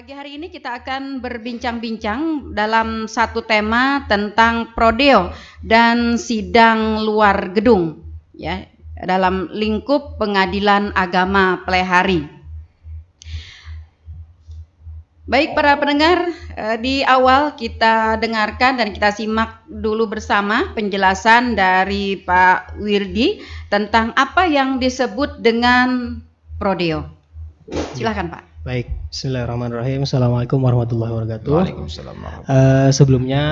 Pagi hari ini kita akan berbincang-bincang dalam satu tema tentang prodeo dan sidang luar gedung, ya, dalam lingkup Pengadilan Agama Plehari. Baik para pendengar, di awal kita dengarkan dan kita simak dulu bersama penjelasan dari Pak Wirdi tentang apa yang disebut dengan prodeo. Silakan Pak. Baik, bismillahirrahmanirrahim. Assalamualaikum warahmatullahi wabarakatuh. Waalaikumsalam. Sebelumnya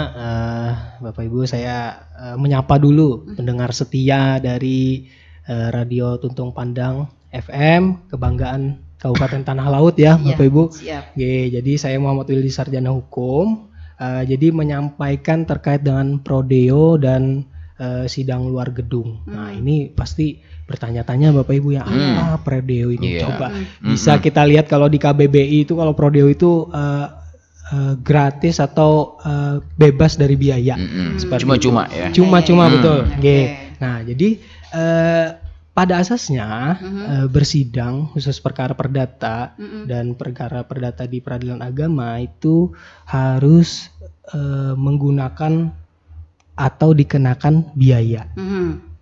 Bapak Ibu, saya menyapa dulu pendengar setia dari Radio Tuntung Pandang FM, kebanggaan Kabupaten Tanah Laut ya, Bapak Ibu. Siap. Jadi saya Muhammad Wildi, sarjana hukum. Jadi menyampaikan terkait dengan prodeo dan sidang luar gedung. Nah, ini pasti bertanya-tanya Bapak Ibu yang apa prodeo ini? Coba bisa kita lihat kalau di KBBI itu, kalau prodeo itu gratis atau bebas dari biaya. Cuma-cuma ya. Cuma-cuma betul. Okay. Nah, jadi pada asasnya bersidang khusus perkara perdata dan perkara perdata di peradilan agama itu harus menggunakan atau dikenakan biaya.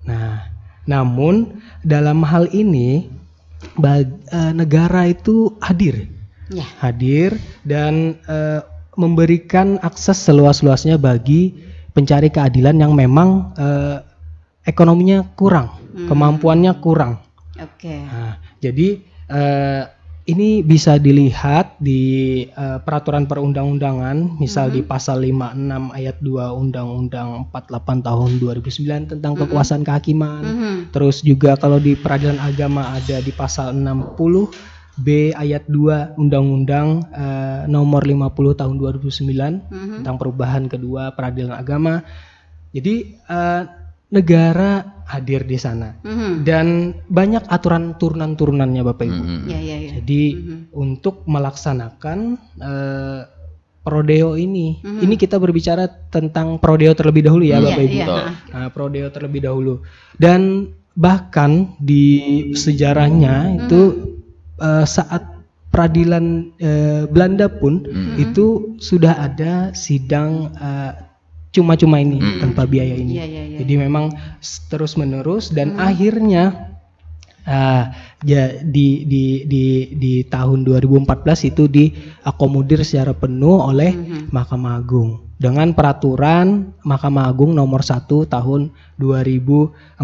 Nah, namun dalam hal ini negara itu hadir dan memberikan akses seluas-luasnya bagi pencari keadilan yang memang ekonominya kurang, kemampuannya kurang. Oke. Nah, jadi ini bisa dilihat di peraturan perundang-undangan, misal di pasal 56 ayat 2 Undang-Undang 48 tahun 2009 tentang kekuasaan kehakiman. Terus juga kalau di peradilan agama ada di pasal 60 B ayat 2 Undang-Undang nomor 50 tahun 2009 tentang perubahan kedua peradilan agama. Jadi negara hadir di sana dan banyak aturan turunan-turunannya Bapak Ibu. Jadi untuk melaksanakan prodeo ini kita berbicara tentang prodeo terlebih dahulu ya Bapak Ibu. Nah, prodeo terlebih dahulu, dan bahkan di sejarahnya itu saat peradilan Belanda pun itu sudah ada sidang cuma-cuma ini tanpa biaya ini. Jadi memang terus menerus dan akhirnya di tahun 2014 itu diakomodir secara penuh oleh Mahkamah Agung dengan peraturan Mahkamah Agung nomor 1 tahun 2014.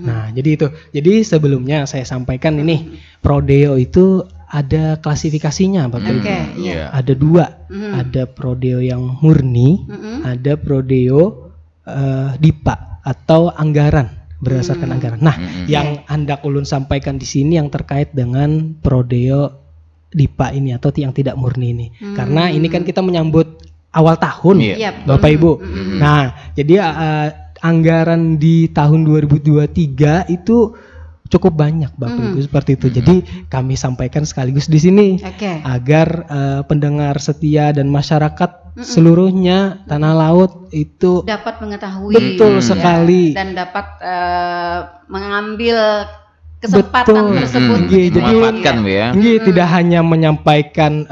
Nah, jadi itu. Jadi sebelumnya saya sampaikan ini prodeo itu ada klasifikasinya Bapak Ibu. Ada dua, ada prodeo yang murni, ada prodeo DIPA atau anggaran, berdasarkan anggaran. Nah, yang hendak ulun sampaikan di sini yang terkait dengan prodeo DIPA ini atau yang tidak murni ini. Karena ini kan kita menyambut awal tahun, Bapak Ibu. Nah, jadi anggaran di tahun 2023 itu cukup banyak Bapak Ibu seperti itu. Jadi kami sampaikan sekaligus di sini agar pendengar setia dan masyarakat seluruhnya Tanah Laut itu dapat mengetahui betul sekali dan dapat mengambil kesempatan tersebut. Jadi tidak hanya menyampaikan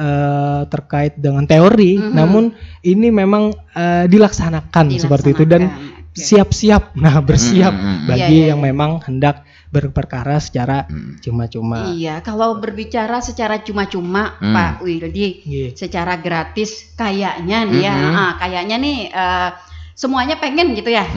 terkait dengan teori, namun ini memang dilaksanakan seperti itu dan siap-siap, bersiap bagi yang memang hendak berperkara secara cuma-cuma. Iya, kalau berbicara secara cuma-cuma Pak Wildi, secara gratis kayaknya nih kayaknya nih semuanya pengen gitu ya.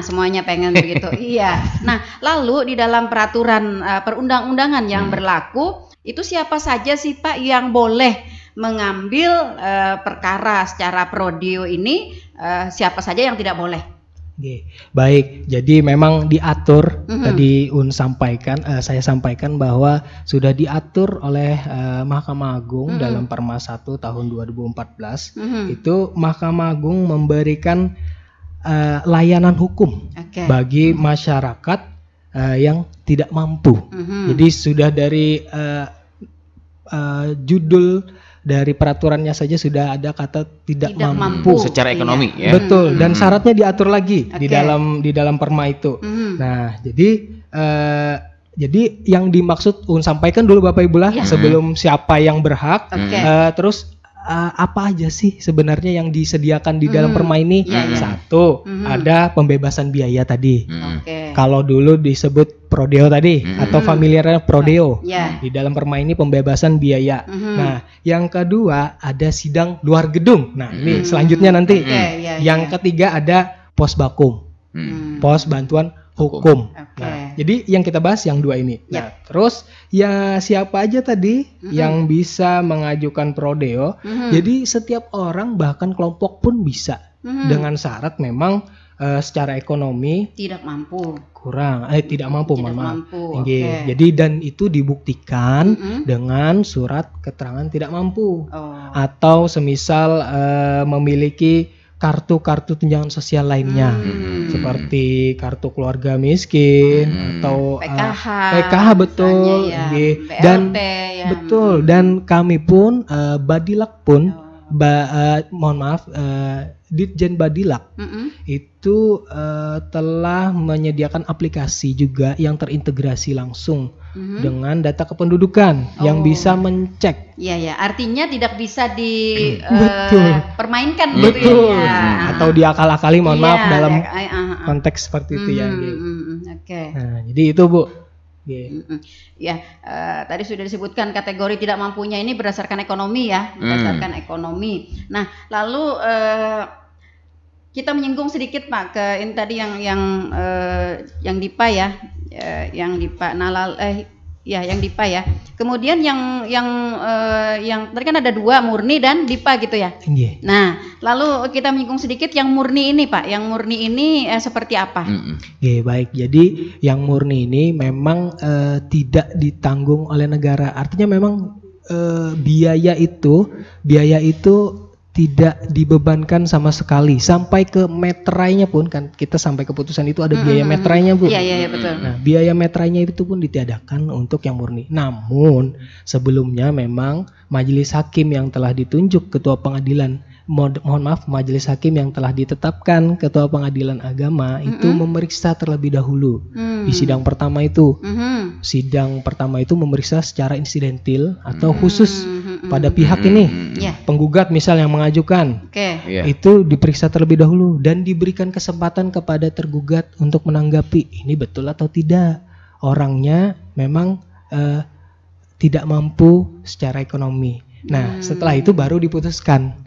Semuanya pengen begitu. Iya. Nah, lalu di dalam peraturan perundang-undangan yang berlaku itu siapa saja sih Pak yang boleh mengambil perkara secara prodeo ini, siapa saja yang tidak boleh? Baik, jadi memang diatur tadi saya sampaikan bahwa sudah diatur oleh Mahkamah Agung dalam Perma 1 tahun 2014. Itu Mahkamah Agung memberikan layanan hukum bagi masyarakat yang tidak mampu. Jadi sudah dari judul dari peraturannya saja sudah ada kata tidak mampu secara ekonomi ya. Betul, dan syaratnya diatur lagi di dalam Perma itu. Nah, jadi Jadi yang dimaksud sampaikan dulu Bapak Ibu lah sebelum siapa yang berhak. Terus apa aja sih sebenarnya yang disediakan di dalam perma ini? Satu, ada pembebasan biaya tadi. Kalau dulu disebut prodeo tadi atau familiarnya prodeo. Di dalam perma ini pembebasan biaya. Nah, yang kedua ada sidang luar gedung. Nah, ini selanjutnya nanti. Yang ketiga ada pos bakum. Pos bantuan hukum. Nah, jadi yang kita bahas yang dua ini. Nah, terus ya siapa aja tadi yang bisa mengajukan prodeo? Jadi setiap orang bahkan kelompok pun bisa dengan syarat memang secara ekonomi tidak mampu. Tidak mampu, mohon maaf. Jadi dan itu dibuktikan dengan surat keterangan tidak mampu atau semisal memiliki kartu-kartu tunjangan sosial lainnya seperti kartu keluarga miskin atau PKH betul BLT, dan betul dan kami pun Badilak pun mohon maaf Ditjen Badilak itu telah menyediakan aplikasi juga yang terintegrasi langsung dengan data kependudukan yang bisa mencek. Iya, artinya tidak bisa dipermainkan gitu ya. Atau diakal-akali, mohon maaf dalam konteks seperti itu ya. Nah, jadi itu Bu. Tadi sudah disebutkan kategori tidak mampunya ini berdasarkan ekonomi ya, berdasarkan ekonomi. Nah, lalu kita menyinggung sedikit Pak ke ini tadi yang DIPA ya, yang DIPA yang DIPA ya. Kemudian yang tadi kan ada dua, murni dan DIPA gitu ya. Nah, lalu kita menyinggung sedikit yang murni ini Pak. Yang murni ini seperti apa? Baik. Jadi yang murni ini memang tidak ditanggung oleh negara. Artinya memang biaya itu tidak dibebankan sama sekali sampai ke meterainya pun kan kita sampai keputusan itu ada biaya meterainya Bu. Iya betul. Nah biaya meterainya itu pun ditiadakan untuk yang murni. Namun sebelumnya memang majelis hakim yang telah ditunjuk ketua pengadilan, mohon maaf majelis hakim yang telah ditetapkan ketua pengadilan agama itu memeriksa terlebih dahulu di sidang pertama itu. Sidang pertama itu memeriksa secara insidentil atau khusus pada pihak ini, penggugat misal yang mengajukan, itu diperiksa terlebih dahulu dan diberikan kesempatan kepada tergugat untuk menanggapi ini betul atau tidak orangnya memang tidak mampu secara ekonomi. Nah setelah itu baru diputuskan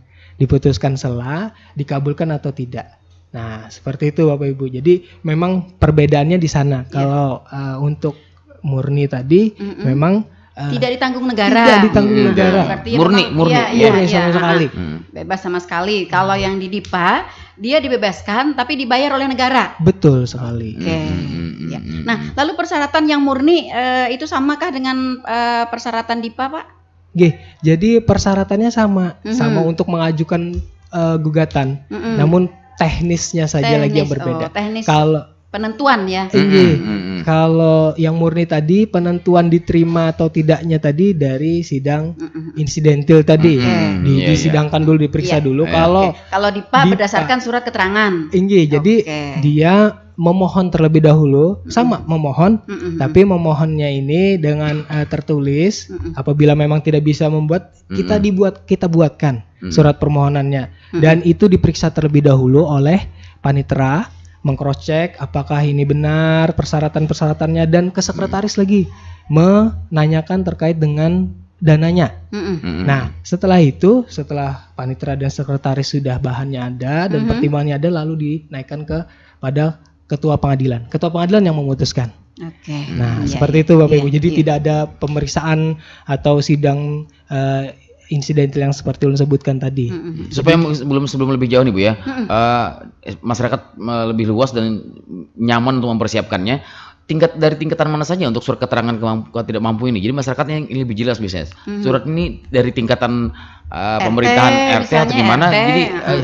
setelah dikabulkan atau tidak. Nah seperti itu Bapak Ibu. Jadi memang perbedaannya di sana. Kalau untuk murni tadi memang tidak ditanggung negara. Tidak ditanggung negara. Murni sama sekali. Bebas sama sekali. Kalau yang di DIPA dia dibebaskan tapi dibayar oleh negara. Betul sekali. Nah, lalu persyaratan yang murni itu samakah dengan persyaratan DIPA, Pak? Jadi persyaratannya sama untuk mengajukan gugatan. Namun teknisnya saja lagi yang berbeda. Kalau penentuan ya. Kalau yang murni tadi penentuan diterima atau tidaknya tadi dari sidang insidentil tadi. Disidangkan dulu, diperiksa dulu. Kalau DIPA berdasarkan surat keterangan. Jadi dia memohon terlebih dahulu, sama memohon, tapi memohonnya ini dengan tertulis. Apabila memang tidak bisa membuat, kita buatkan surat permohonannya, dan itu diperiksa terlebih dahulu oleh panitera, mengcross-check apakah ini benar persyaratan-persyaratannya, dan ke sekretaris lagi menanyakan terkait dengan dananya. Nah, setelah itu, setelah panitera dan sekretaris sudah bahannya ada dan pertimbangannya ada, lalu dinaikkan kepada ketua pengadilan. Ketua pengadilan yang memutuskan. Nah, seperti itu Bapak Ibu. Jadi tidak ada pemeriksaan atau sidang insidental yang seperti yang disebutkan tadi. Supaya sebelum lebih jauh nih Bu ya, masyarakat lebih luas dan nyaman untuk mempersiapkannya. Dari tingkatan mana saja untuk surat keterangan tidak mampu ini? Jadi masyarakatnya yang lebih jelas biasanya. Surat ini dari tingkatan pemerintahan RT atau gimana? Jadi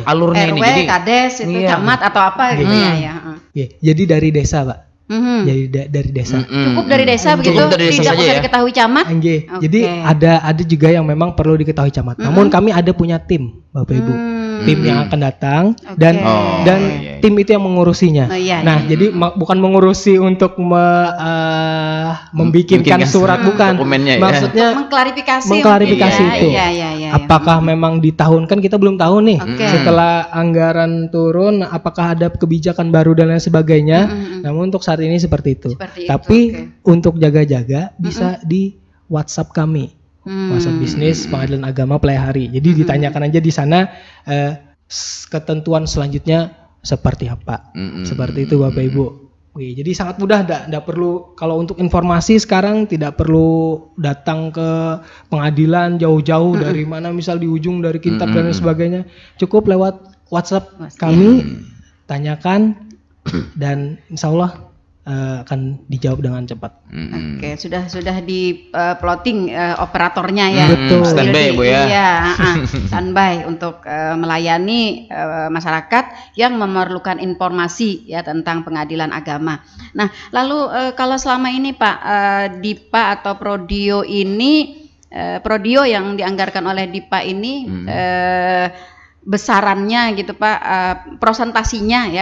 alurnya RW, ini. Jadi Kades, itu camat atau apa gitu ya. Jadi dari desa Pak. Jadi dari desa. Cukup dari desa begitu, tidak usah diketahui camat. Jadi ada juga yang memang perlu diketahui camat. Namun kami ada punya tim Bapak Ibu. Tim yang akan datang dan tim itu yang mengurusinya. Jadi bukan mengurusi untuk membikinkan surat bukan. Dokumennya, maksudnya mengklarifikasi itu. Apakah memang di tahun kan kita belum tahu nih. Setelah anggaran turun, apakah ada kebijakan baru dan lain sebagainya. Namun untuk saat ini seperti itu. Tapi untuk jaga-jaga bisa di WhatsApp kami. WhatsApp bisnis Pengadilan Agama Playhari. Jadi ditanyakan aja di sana ketentuan selanjutnya seperti apa. Seperti itu Bapak Ibu. Jadi sangat mudah, tidak perlu, kalau untuk informasi sekarang tidak perlu datang ke pengadilan jauh-jauh dari mana, misal di ujung dari Kintab dan sebagainya. Cukup lewat WhatsApp kami, tanyakan dan insya Allah akan dijawab dengan cepat. Oke, sudah di plotting operatornya ya. Betul. Standby Bu ya. Iya, standby untuk melayani masyarakat yang memerlukan informasi ya tentang pengadilan agama. Nah, lalu kalau selama ini Pak DIPA atau Prodio ini Prodio yang dianggarkan oleh DIPA ini besarannya gitu Pak, prosentasinya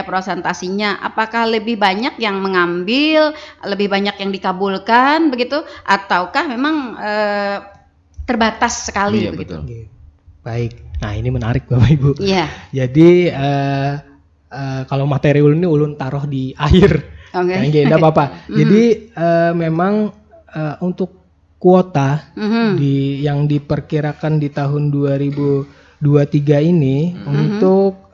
apakah lebih banyak yang mengambil, lebih banyak yang dikabulkan begitu, ataukah memang terbatas sekali begitu? Betul. Baik, nah ini menarik Bapak Ibu. Iya. Jadi kalau materi ulun ini ulun taruh di akhir, tidak apa-apa. Jadi memang untuk kuota yang diperkirakan di tahun 2023 ini untuk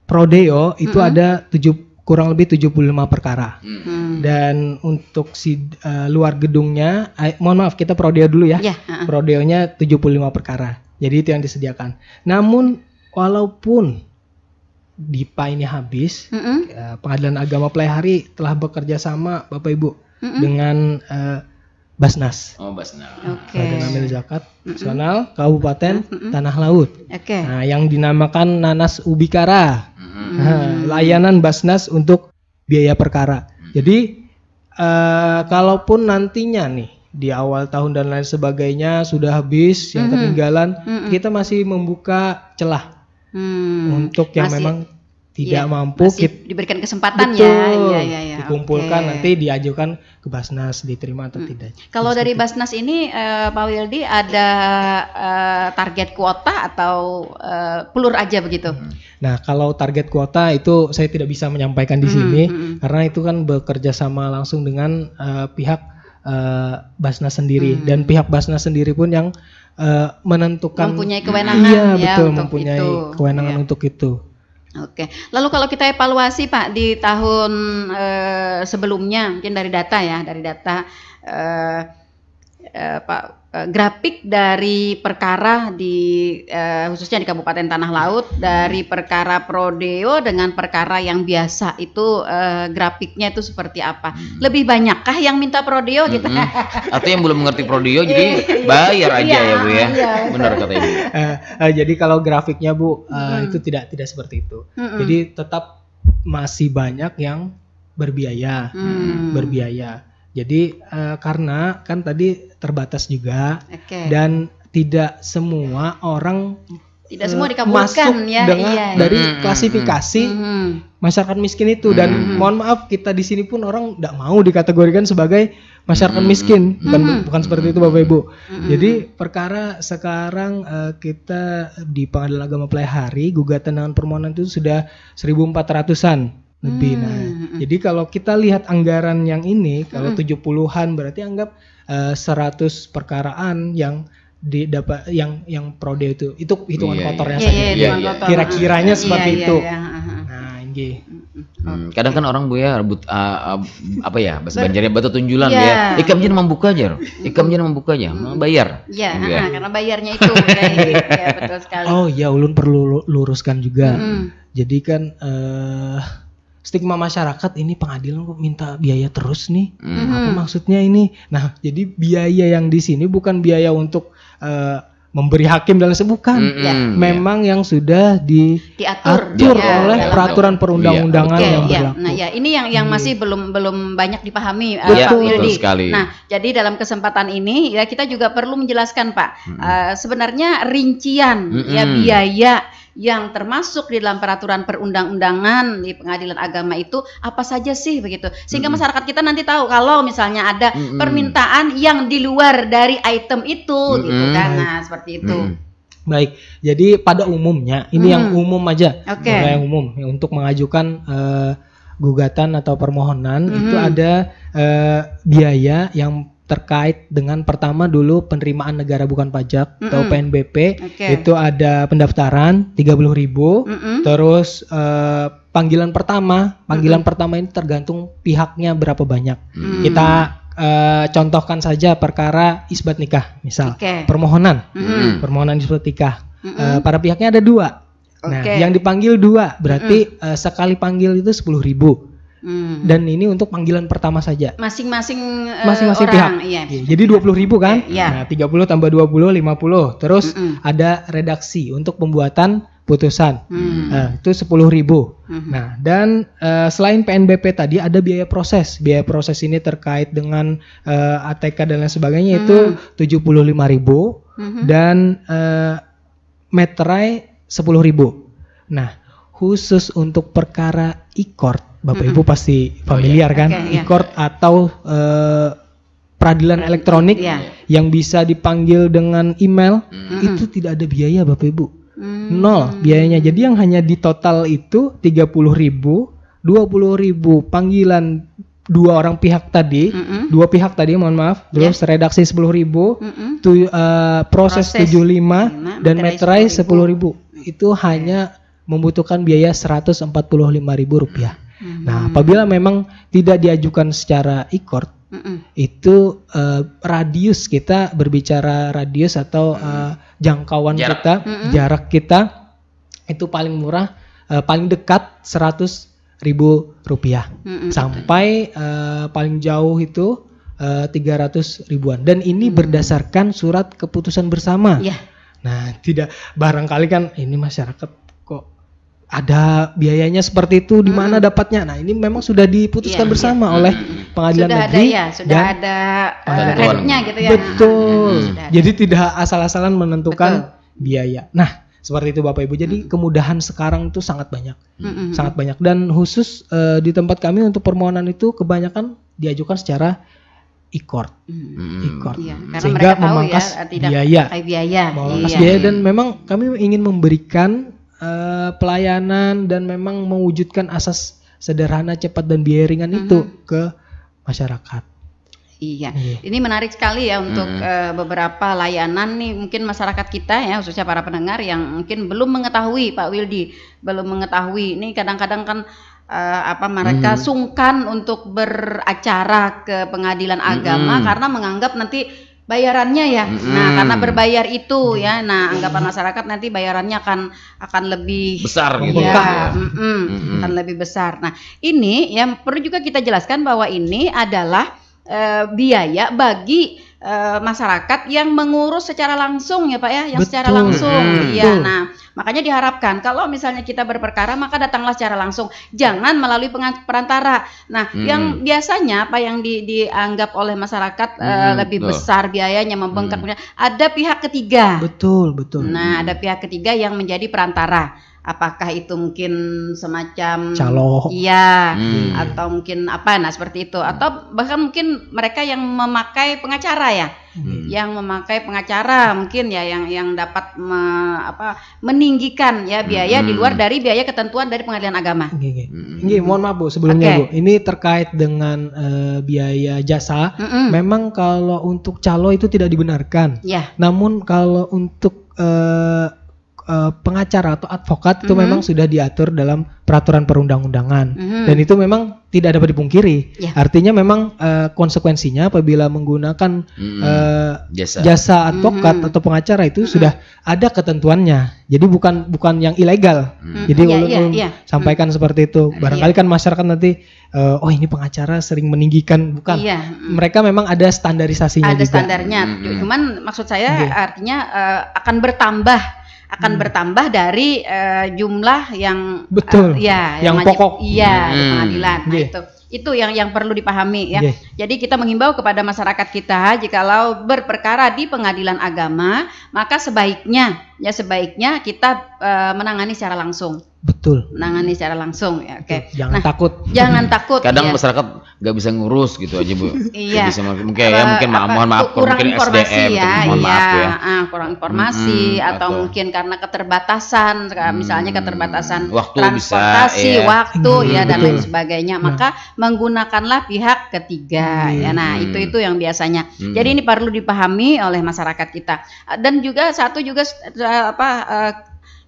Prodeo itu ada kurang lebih 75 perkara. Dan untuk luar gedungnya, mohon maaf kita Prodeo dulu ya. Prodeonya 75 perkara. Jadi itu yang disediakan. Namun walaupun DIPA ini habis, Pengadilan Agama Playhari telah bekerja sama Bapak Ibu dengan Basnas. Basnas. Badan Amil Zakat Nasional Kabupaten Tanah Laut. Nah, yang dinamakan Nanas Ubikara. Layanan Basnas untuk biaya perkara. Jadi kalaupun nantinya nih di awal tahun dan lain sebagainya sudah habis, yang ketinggalan, kita masih membuka celah untuk yang memang tidak mampu, diberikan kesempatan. Betul, dikumpulkan nanti diajukan ke Basnas, diterima atau tidak. Kalau dari Basnas ini Pak Wildi ada target kuota atau pelur aja begitu? Nah, kalau target kuota itu saya tidak bisa menyampaikan di sini karena itu kan bekerja sama langsung dengan pihak Basnas sendiri, dan pihak Basnas sendiri pun yang menentukan, mempunyai kewenangan. Iya, betul, mempunyai kewenangan untuk itu. Oke, lalu kalau kita evaluasi Pak di tahun sebelumnya, mungkin dari data Pak, grafik dari perkara di khususnya di Kabupaten Tanah Laut, dari perkara Prodeo dengan perkara yang biasa itu grafiknya itu seperti apa? Lebih banyakkah yang minta Prodeo gitu? Atau yang belum mengerti Prodeo jadi bayar aja ya Bu ya? Benar kata Ibu. Jadi kalau grafiknya Bu itu tidak seperti itu. Jadi tetap masih banyak yang berbiaya. Jadi karena kan tadi terbatas juga, dan tidak semua orang semua dikabulkan masuk dengan dari klasifikasi masyarakat miskin itu, dan mohon maaf kita di sini pun orang tidak mau dikategorikan sebagai masyarakat miskin, bukan seperti itu Bapak Ibu. Jadi perkara sekarang kita di Pengadilan Agama Playhari gugatan dengan permohonan itu sudah 1.400-an. Lebih. Nah, jadi kalau kita lihat anggaran yang ini, kalau 70-an berarti anggap 100 perkaraan yang didapat, yang Prodeo itu hitungan kotornya saja. Kira-kiranya seperti itu. Nah, ini. Kadang kan orang Bu ya rebut apa ya, bahasa Banjarnya batu tunjulan ya. Ikam jen membuka aja. Bayar. Karena bayarnya itu ya, betul sekali. Oh ya, ulun perlu luruskan juga. Jadi kan stigma masyarakat ini pengadilan kok minta biaya terus nih. Apa maksudnya ini? Nah, jadi biaya yang di sini bukan biaya untuk memberi hakim dan bukan. Memang yang sudah diatur oleh peraturan perundang-undangan yang berlaku. Nah, ya ini yang masih belum banyak dipahami Pak Wildi. Nah, jadi dalam kesempatan ini ya kita juga perlu menjelaskan Pak, sebenarnya rincian biaya yang termasuk di dalam peraturan perundang-undangan di pengadilan agama itu apa saja sih begitu, sehingga masyarakat kita nanti tahu kalau misalnya ada permintaan yang di luar dari item itu gitu kan. Nah, seperti itu. Baik, jadi pada umumnya ini yang umum aja, yang umum untuk mengajukan gugatan atau permohonan itu ada biaya yang terkait dengan pertama dulu penerimaan negara bukan pajak atau PNBP, itu ada pendaftaran 30.000, terus panggilan pertama ini tergantung pihaknya berapa banyak. Kita contohkan saja perkara isbat nikah, misal permohonan isbat nikah, para pihaknya ada 2. Nah, yang dipanggil 2 berarti sekali panggil itu 10.000. Dan ini untuk panggilan pertama saja. Masing-masing orang, pihak. Iya. Jadi 20.000 kan? Nah, 30 tambah 20 50. Terus ada redaksi untuk pembuatan putusan. Itu 10.000. Nah, dan selain PNBP tadi ada biaya proses. Biaya proses ini terkait dengan ATK dan lain sebagainya itu 75.000 dan meterai 10.000. Nah, khusus untuk perkara e-court, Bapak Ibu pasti familiar kan, e-court atau peradilan elektronik yang bisa dipanggil dengan email, itu tidak ada biaya Bapak Ibu, 0 biayanya. Jadi yang hanya di total itu 30.000, 20.000 panggilan 2 orang pihak tadi, 2 pihak tadi mohon maaf, terus redaksi 10.000, proses 75 dan meterai 10.000, itu hanya membutuhkan biaya Rp145.000. Nah, apabila memang tidak diajukan secara e-court, itu radius kita berbicara radius atau jangkauan kita, jarak kita itu paling murah, paling dekat Rp100.000 sampai paling jauh itu 300.000-an. Dan ini berdasarkan surat keputusan bersama. Nah, tidak barangkali kan ini masyarakat kok ada biayanya seperti itu, di mana dapatnya? Nah, ini memang sudah diputuskan bersama oleh pengadilan negeri. Sudah ada rate-nya gitu ya. Betul. Jadi tidak asal-asalan menentukan biaya. Nah, seperti itu Bapak Ibu. Jadi kemudahan sekarang itu sangat banyak. Sangat banyak, dan khusus di tempat kami untuk permohonan itu kebanyakan diajukan secara e-court. Sehingga memangkas biaya. Memangkas biaya, dan memang kami ingin memberikan pelayanan dan memang mewujudkan asas sederhana, cepat dan biaya ringan itu ke masyarakat. Ini menarik sekali ya untuk beberapa layanan nih, mungkin masyarakat kita ya, khususnya para pendengar yang mungkin belum mengetahui, Pak Wildi, belum mengetahui. Ini kadang-kadang kan mereka sungkan untuk beracara ke pengadilan agama karena menganggap nanti bayarannya ya. Nah, karena berbayar itu ya. Nah, anggapan masyarakat nanti bayarannya akan lebih besar gitu. Akan lebih besar. Nah, ini yang perlu juga kita jelaskan bahwa ini adalah biaya bagi masyarakat yang mengurus secara langsung ya Pak ya, yang secara langsung. Nah, makanya diharapkan kalau misalnya kita berperkara maka datanglah secara langsung, jangan melalui perantara. Nah, yang biasanya apa yang dianggap oleh masyarakat lebih besar biayanya, membengkaknya, ada pihak ketiga. Betul. Nah, ada pihak ketiga yang menjadi perantara. Apakah itu mungkin semacam calo, atau mungkin seperti itu, atau bahkan mungkin mereka yang memakai pengacara ya, yang memakai pengacara mungkin ya, yang dapat meninggikan ya biaya di luar dari biaya ketentuan dari pengadilan agama. Mohon maaf Bu, sebelumnya Bu, ini terkait dengan biaya jasa. Memang kalau untuk calo itu tidak dibenarkan. Namun kalau untuk pengacara atau advokat itu memang sudah diatur dalam peraturan perundang-undangan, dan itu memang tidak dapat dipungkiri. Artinya memang konsekuensinya apabila menggunakan jasa advokat atau pengacara itu sudah ada ketentuannya. Jadi bukan yang ilegal. Jadi sampaikan seperti itu. Barangkali kan masyarakat nanti ini pengacara sering meninggikan, bukan. Mereka memang ada standarisasinya. Ada standarnya. Cuman maksud saya artinya akan bertambah dari jumlah yang yang pokok di pengadilan. Nah, itu yang perlu dipahami ya. Jadi kita menghimbau kepada masyarakat kita, jikalau berperkara di pengadilan agama, maka sebaiknya ya sebaiknya kita menangani secara langsung. Betul. Menangani secara langsung ya. Oke. Jangan takut. Jangan takut. Kadang ya. masyarakat nggak bisa ngurus gitu aja Bu. Iya. Bisa, mungkin mohon maaf kurang mungkin informasi SDM, ya, mohon maaf ya. kurang informasi atau mungkin karena keterbatasan, misalnya keterbatasan waktu transportasi, bisa, waktu ya dan betul. lain sebagainya. Maka menggunakanlah pihak ketiga ya. Nah, itu yang biasanya. Jadi ini perlu dipahami oleh masyarakat kita. Dan juga satu juga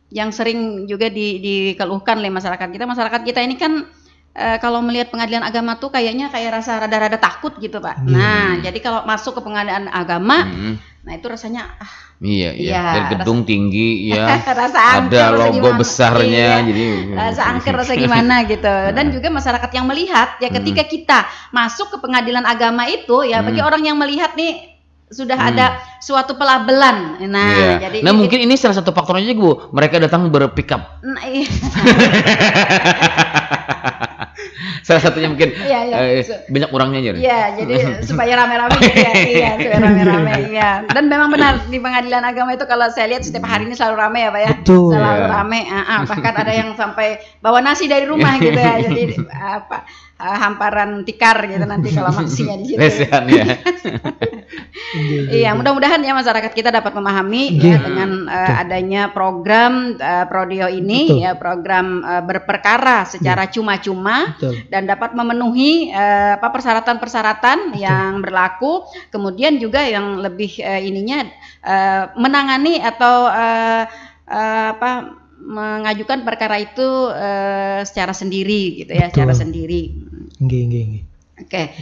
yang sering juga dikeluhkan oleh masyarakat kita ini kan kalau melihat pengadilan agama tuh kayaknya kayak rasa rada-rada takut gitu Pak. Nah, jadi kalau masuk ke pengadilan agama, nah itu rasanya iya. Dari gedung tinggi ya, rasa angker, ada logo besarnya, jadi rasa angker, rasa gimana gitu. Dan juga masyarakat yang melihat ya ketika kita masuk ke pengadilan agama itu ya bagi orang yang melihat nih sudah ada suatu pelabelan. Nah, jadi mungkin ini salah satu faktornya juga Bu. Mereka datang berpick-up. Nah, iya. Salah satunya mungkin banyak orangnya aja. Iya, jadi supaya rame-rame gitu ya. Iya, supaya rame-rame ya. Dan memang benar di pengadilan agama itu kalau saya lihat setiap hari ini selalu rame ya Pak ya. Betul. Selalu rame. Bahkan ada yang sampai bawa nasi dari rumah gitu ya. Jadi hamparan tikar gitu nanti kalau maksinya di situ. Iya, mudah-mudahan ya masyarakat kita dapat memahami ya dengan adanya program Prodio ini ya, program berperkara secara cuma-cuma dan dapat memenuhi persyaratan-persyaratan yang berlaku. Kemudian juga yang lebih menangani atau mengajukan perkara itu secara sendiri gitu ya, secara sendiri. Oke.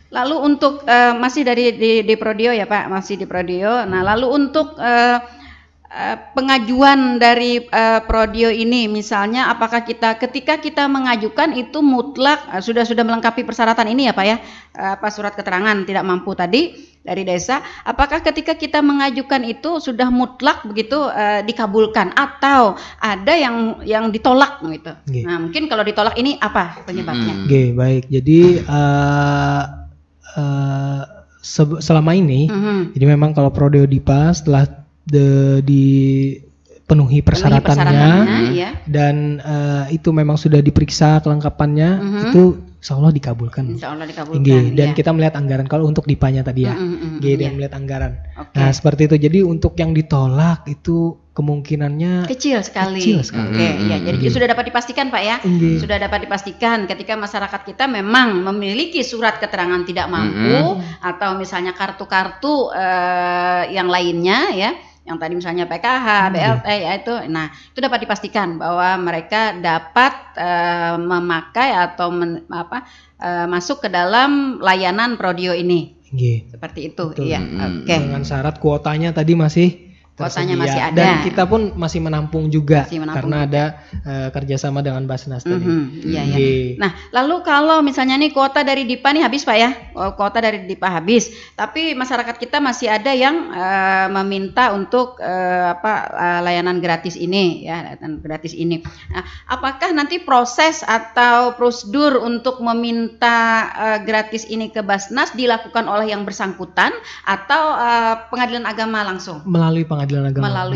Lalu untuk masih di Prodio ya Pak, masih di Prodio. Nah, lalu untuk pengajuan dari Prodio ini, misalnya apakah ketika kita mengajukan itu mutlak sudah melengkapi persyaratan ini ya Pak ya, surat keterangan tidak mampu tadi dari desa, apakah ketika kita mengajukan itu sudah mutlak begitu dikabulkan atau ada yang ditolak gitu? Nah, mungkin kalau ditolak ini apa penyebabnya? Baik. Jadi selama ini, jadi memang kalau Prodio Dipa setelah dipenuhi persyaratannya dan itu memang sudah diperiksa kelengkapannya, itu Insya Allah dikabulkan. Dan kita melihat anggaran kalau untuk Dipanya tadi ya, dan melihat anggaran. Nah seperti itu. Jadi untuk yang ditolak itu kemungkinannya kecil sekali. Jadi sudah dapat dipastikan Pak ya, sudah dapat dipastikan ketika masyarakat kita memang memiliki surat keterangan tidak mampu atau misalnya kartu-kartu yang lainnya ya, yang tadi misalnya PKH, BLT ya itu, nah itu dapat dipastikan bahwa mereka dapat memakai atau masuk ke dalam layanan Prodio ini. Seperti itu. Iya. Dengan syarat kuotanya tadi masih kuotanya masih ada. Dan kita pun masih menampung juga karena ada kerjasama dengan Basnas tadi. Nah, lalu kalau misalnya nih kuota dari Dipa nih habis Pak ya, kuota dari Dipa habis, tapi masyarakat kita masih ada yang meminta untuk layanan gratis ini ya, layanan gratis ini. Nah, apakah nanti proses atau prosedur untuk meminta gratis ini ke Basnas dilakukan oleh yang bersangkutan atau pengadilan agama langsung? Melalui pengadilan agama.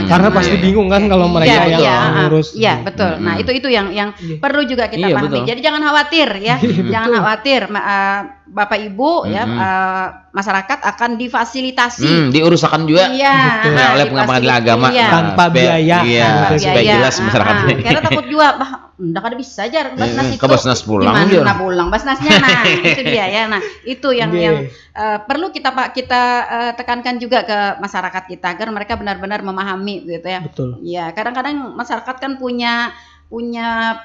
Karena pasti bingung kan kalau mereka yang ngurus. Iya, betul. Nah, itu yang perlu juga kita pahami. Jadi jangan khawatir ya. Jangan khawatir Bapak Ibu ya, masyarakat akan difasilitasi. Diurusakan juga oleh pengadilan agama tanpa biaya. Supaya jelas masyarakatnya. Karena takut juga, enggak ada bisa aja Basnas itu. Ke Basnas pulang. Gimana pulang Basnasnya? Nah, itu dia ya. Nah, itu yang perlu kita tekankan juga ke masyarakat kita agar mereka benar-benar memahami gitu ya. Betul. Ya, kadang-kadang masyarakat kan punya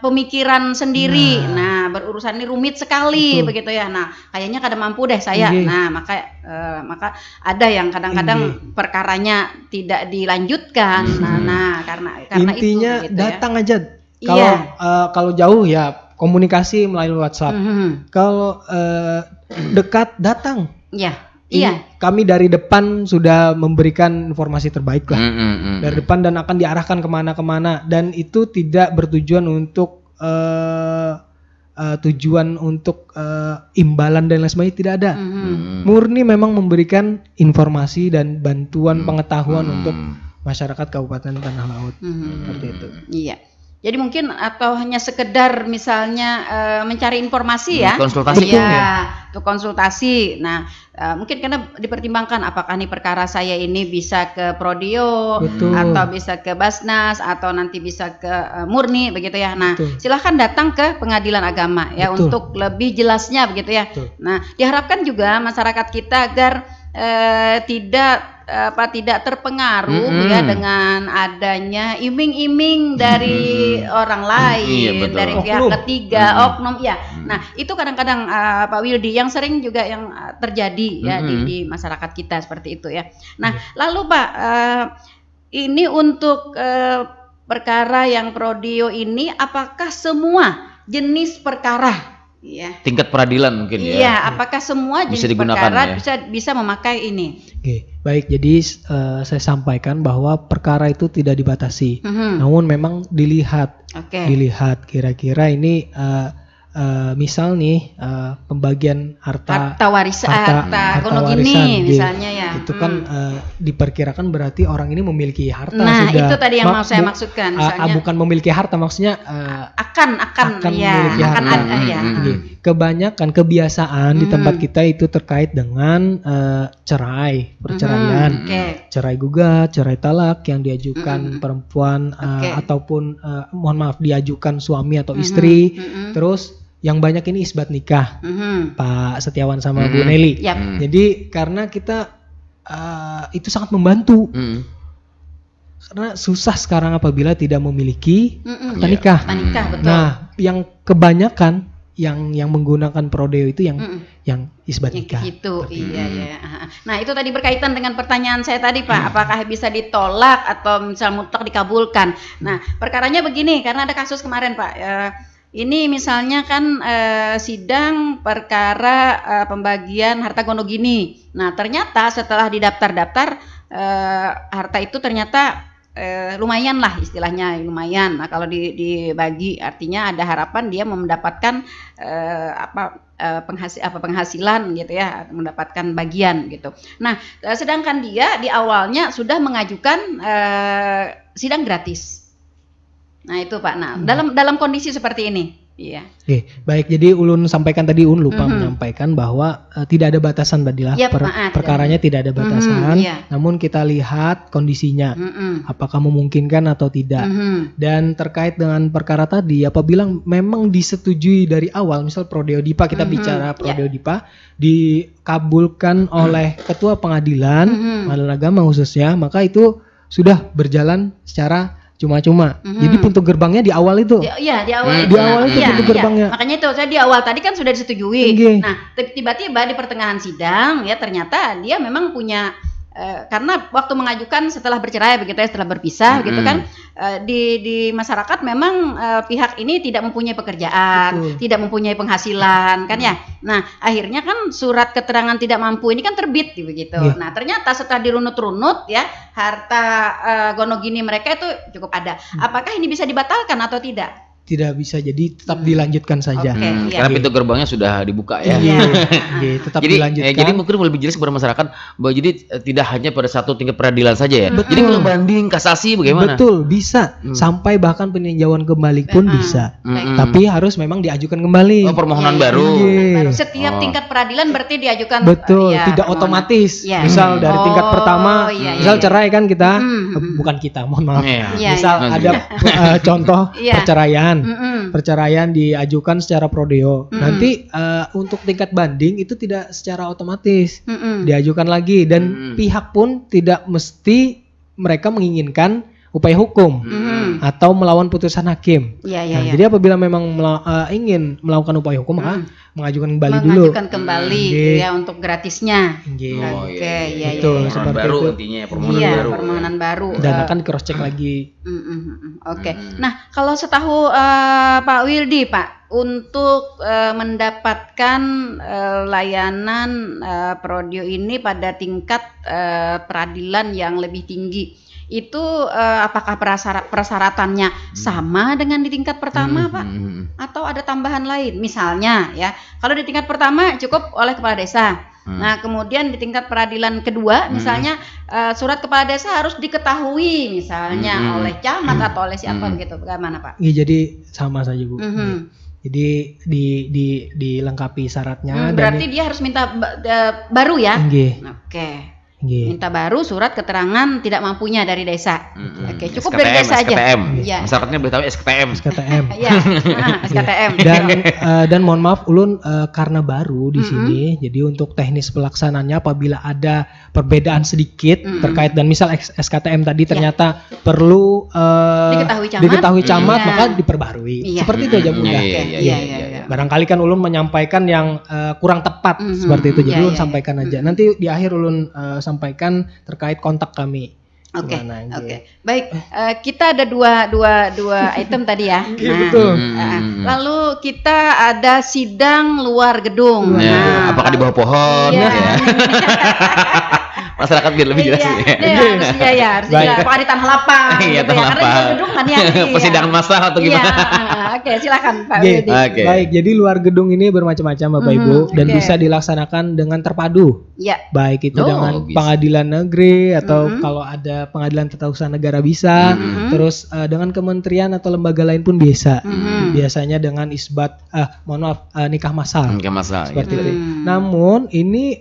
pemikiran sendiri. Nah, berurusan ini rumit sekali begitu ya. Nah, kayaknya kada mampu deh saya. Nah, maka ada yang kadang-kadang perkaranya tidak dilanjutkan. Nah, karena intinya itu gitu datang aja. Kalau jauh ya komunikasi melalui WhatsApp. Kalau dekat datang. Kami dari depan sudah memberikan informasi terbaik lah dari depan dan akan diarahkan kemana-kemana, dan itu tidak bertujuan untuk tujuan untuk imbalan dan lain sebagainya, tidak ada. Murni memang memberikan informasi dan bantuan pengetahuan untuk masyarakat Kabupaten Tanah Laut. Seperti itu. Iya. Jadi mungkin atau hanya sekedar misalnya mencari informasi ya, konsultasi untuk konsultasi. Nah, mungkin karena dipertimbangkan apakah nih perkara saya ini bisa ke Prodeo atau bisa ke Basnas atau nanti bisa ke Murni begitu ya. Nah, silahkan datang ke Pengadilan Agama ya untuk lebih jelasnya begitu ya. Nah, diharapkan juga masyarakat kita agar tidak terpengaruh ya dengan adanya iming-iming dari orang lain, dari pihak ketiga, oknum ya. Nah, itu kadang-kadang Pak Wildy yang sering juga yang terjadi ya di masyarakat kita seperti itu ya. Nah, lalu Pak, ini untuk perkara yang Prodeo ini apakah semua jenis perkara? Iya. Tingkat peradilan mungkin ya. Iya, apakah semua jenis perkara bisa memakai ini? Oke, baik. Jadi saya sampaikan bahwa perkara itu tidak dibatasi. Namun memang dilihat kira-kira ini misal nih pembagian harta warisan gini misalnya ya. Itu kan diperkirakan berarti orang ini memiliki harta nah, sudah. Itu tadi yang mau saya maksudkan misalnya. Bukan memiliki harta, maksudnya akan memiliki harta. Kebanyakan kebiasaan di tempat kita itu terkait dengan perceraian, cerai gugat, cerai talak yang diajukan perempuan ataupun mohon maaf diajukan suami atau istri. Terus yang banyak ini isbat nikah, Pak Setiawan sama Bu Nelly. Jadi karena kita itu sangat membantu, karena susah sekarang apabila tidak memiliki akta nikah. Nah, yang kebanyakan yang menggunakan Prodeo itu yang isbat nikah. Itu iya. Nah, itu tadi berkaitan dengan pertanyaan saya tadi Pak, apakah bisa ditolak atau misal mutlak dikabulkan. Nah, perkaranya begini, karena ada kasus kemarin Pak. Ini misalnya kan sidang perkara pembagian harta gonogini. Nah, ternyata setelah didaftar-daftar harta itu ternyata lumayan lah istilahnya, lumayan. Nah, kalau dibagi artinya ada harapan dia mendapatkan penghasilan gitu ya, mendapatkan bagian gitu. Nah, sedangkan dia di awalnya sudah mengajukan sidang gratis. Nah, itu Pak. Nah, dalam kondisi seperti ini. Iya. Oke, baik. Jadi Ulun sampaikan tadi, lupa menyampaikan bahwa tidak ada batasan Badilah. Perkaranya tidak ada batasan. Namun kita lihat kondisinya, apakah memungkinkan atau tidak. Dan terkait dengan perkara tadi, apabila memang disetujui dari awal, misal Prodeo Dipa, kita bicara Prodeo Dipa, dikabulkan oleh Ketua Pengadilan Agama khususnya, maka itu sudah berjalan secara cuma-cuma. Jadi pintu gerbangnya di awal itu. Iya, di awal itu pintu gerbangnya. Makanya itu saya di awal tadi kan sudah disetujui. Nah, tiba-tiba di pertengahan sidang ya ternyata dia memang punya karena waktu mengajukan setelah bercerai begitu ya, setelah berpisah gitu kan, di masyarakat memang pihak ini tidak mempunyai pekerjaan, tidak mempunyai penghasilan kan ya. Nah, akhirnya kan surat keterangan tidak mampu ini kan terbit begitu. Nah, ternyata setelah dirunut-runut ya harta gonogini mereka itu cukup ada. Apakah ini bisa dibatalkan atau tidak? Tidak bisa, jadi tetap dilanjutkan saja. Karena pintu gerbangnya sudah dibuka ya. Tetap dilanjutkan. Jadi mungkin lebih jelas kepada masyarakat bahwa jadi tidak hanya pada satu tingkat peradilan saja ya. Jadi kalau banding, kasasi bagaimana? Betul, bisa. Sampai bahkan peninjauan kembali pun bisa. Tapi harus memang diajukan kembali. Permohonan baru. Setiap tingkat peradilan berarti diajukan. Betul, tidak otomatis. Misal dari tingkat pertama, misal cerai kan kita, bukan kita, mohon maaf. Misal ada contoh perceraian. Perceraian diajukan secara Prodeo. Nanti untuk tingkat banding itu tidak secara otomatis diajukan lagi, dan pihak pun tidak mesti mereka menginginkan upaya hukum atau melawan putusan hakim. Jadi apabila memang ingin melakukan upaya hukum, maka mengajukan kembali dulu. Mengajukan kembali ya untuk gratisnya. Betul, seperti baru itu. Intinya permohonan baru. Dan akan cross check lagi. Nah, kalau setahu Pak Wildy, Pak, untuk mendapatkan layanan Prodeo ini pada tingkat peradilan yang lebih tinggi, itu apakah persyaratannya sama dengan di tingkat pertama, Pak? Atau ada tambahan lain? Misalnya ya, kalau di tingkat pertama cukup oleh kepala desa. Nah, kemudian di tingkat peradilan kedua, misalnya surat kepala desa harus diketahui misalnya oleh camat atau oleh siapa gitu. Bagaimana, Pak? Iya, jadi sama saja, Bu. Jadi dilengkapi syaratnya. Berarti dia harus minta baru ya? Oke. Minta baru surat keterangan tidak mampunya dari desa. Oke, cukup SKTM, dari desa aja. Ya. Masyarakatnya boleh tahu SKTM. Iya, SKTM. Dan mohon maaf Ulun karena baru di sini, jadi untuk teknis pelaksananya apabila ada perbedaan sedikit terkait dan misal SKTM tadi ternyata perlu diketahui camat, maka diperbarui. Seperti itu aja Bu. Iya. Barangkali kan Ulun menyampaikan yang kurang tepat seperti itu, jadi Ulun sampaikan aja. Nanti di akhir Ulun sampaikan terkait kontak kami. Oke. Baik, kita ada dua item tadi ya. Betul. Lalu kita ada sidang luar gedung. Apakah di bawah pohon? Masyarakat biar lebih jelas. Harus apakah di tanah lapang? Tanah lapang. Karena gedung kan ya. Persidangan massal atau gimana? Oke, silakan Pak. Baik, jadi luar gedung ini bermacam-macam Bapak Ibu dan bisa dilaksanakan dengan terpadu. Baik itu dengan pengadilan negeri atau kalau ada pengadilan tata usaha negara bisa, terus dengan kementerian atau lembaga lain pun bisa. Biasanya dengan isbat nikah massal. Seperti itu. Namun ini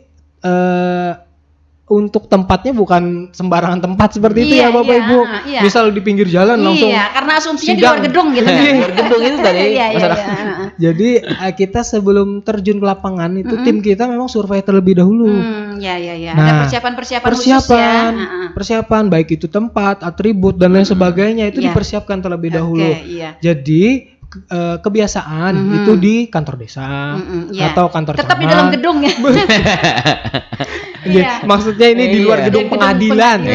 untuk tempatnya bukan sembarangan tempat seperti itu ya Bapak Ibu. Misal di pinggir jalan langsung. Karena asumsinya di luar gedung gitu kan. Luar gedung itu tadi. Jadi kita sebelum terjun ke lapangan itu tim kita memang survei terlebih dahulu. Ada persiapan khusus ya. Persiapan baik itu tempat, atribut dan lain sebagainya itu dipersiapkan terlebih dahulu. Jadi kebiasaan itu di kantor desa atau kantor tetap di dalam gedung ya. Maksudnya ini di luar gedung pengadilan.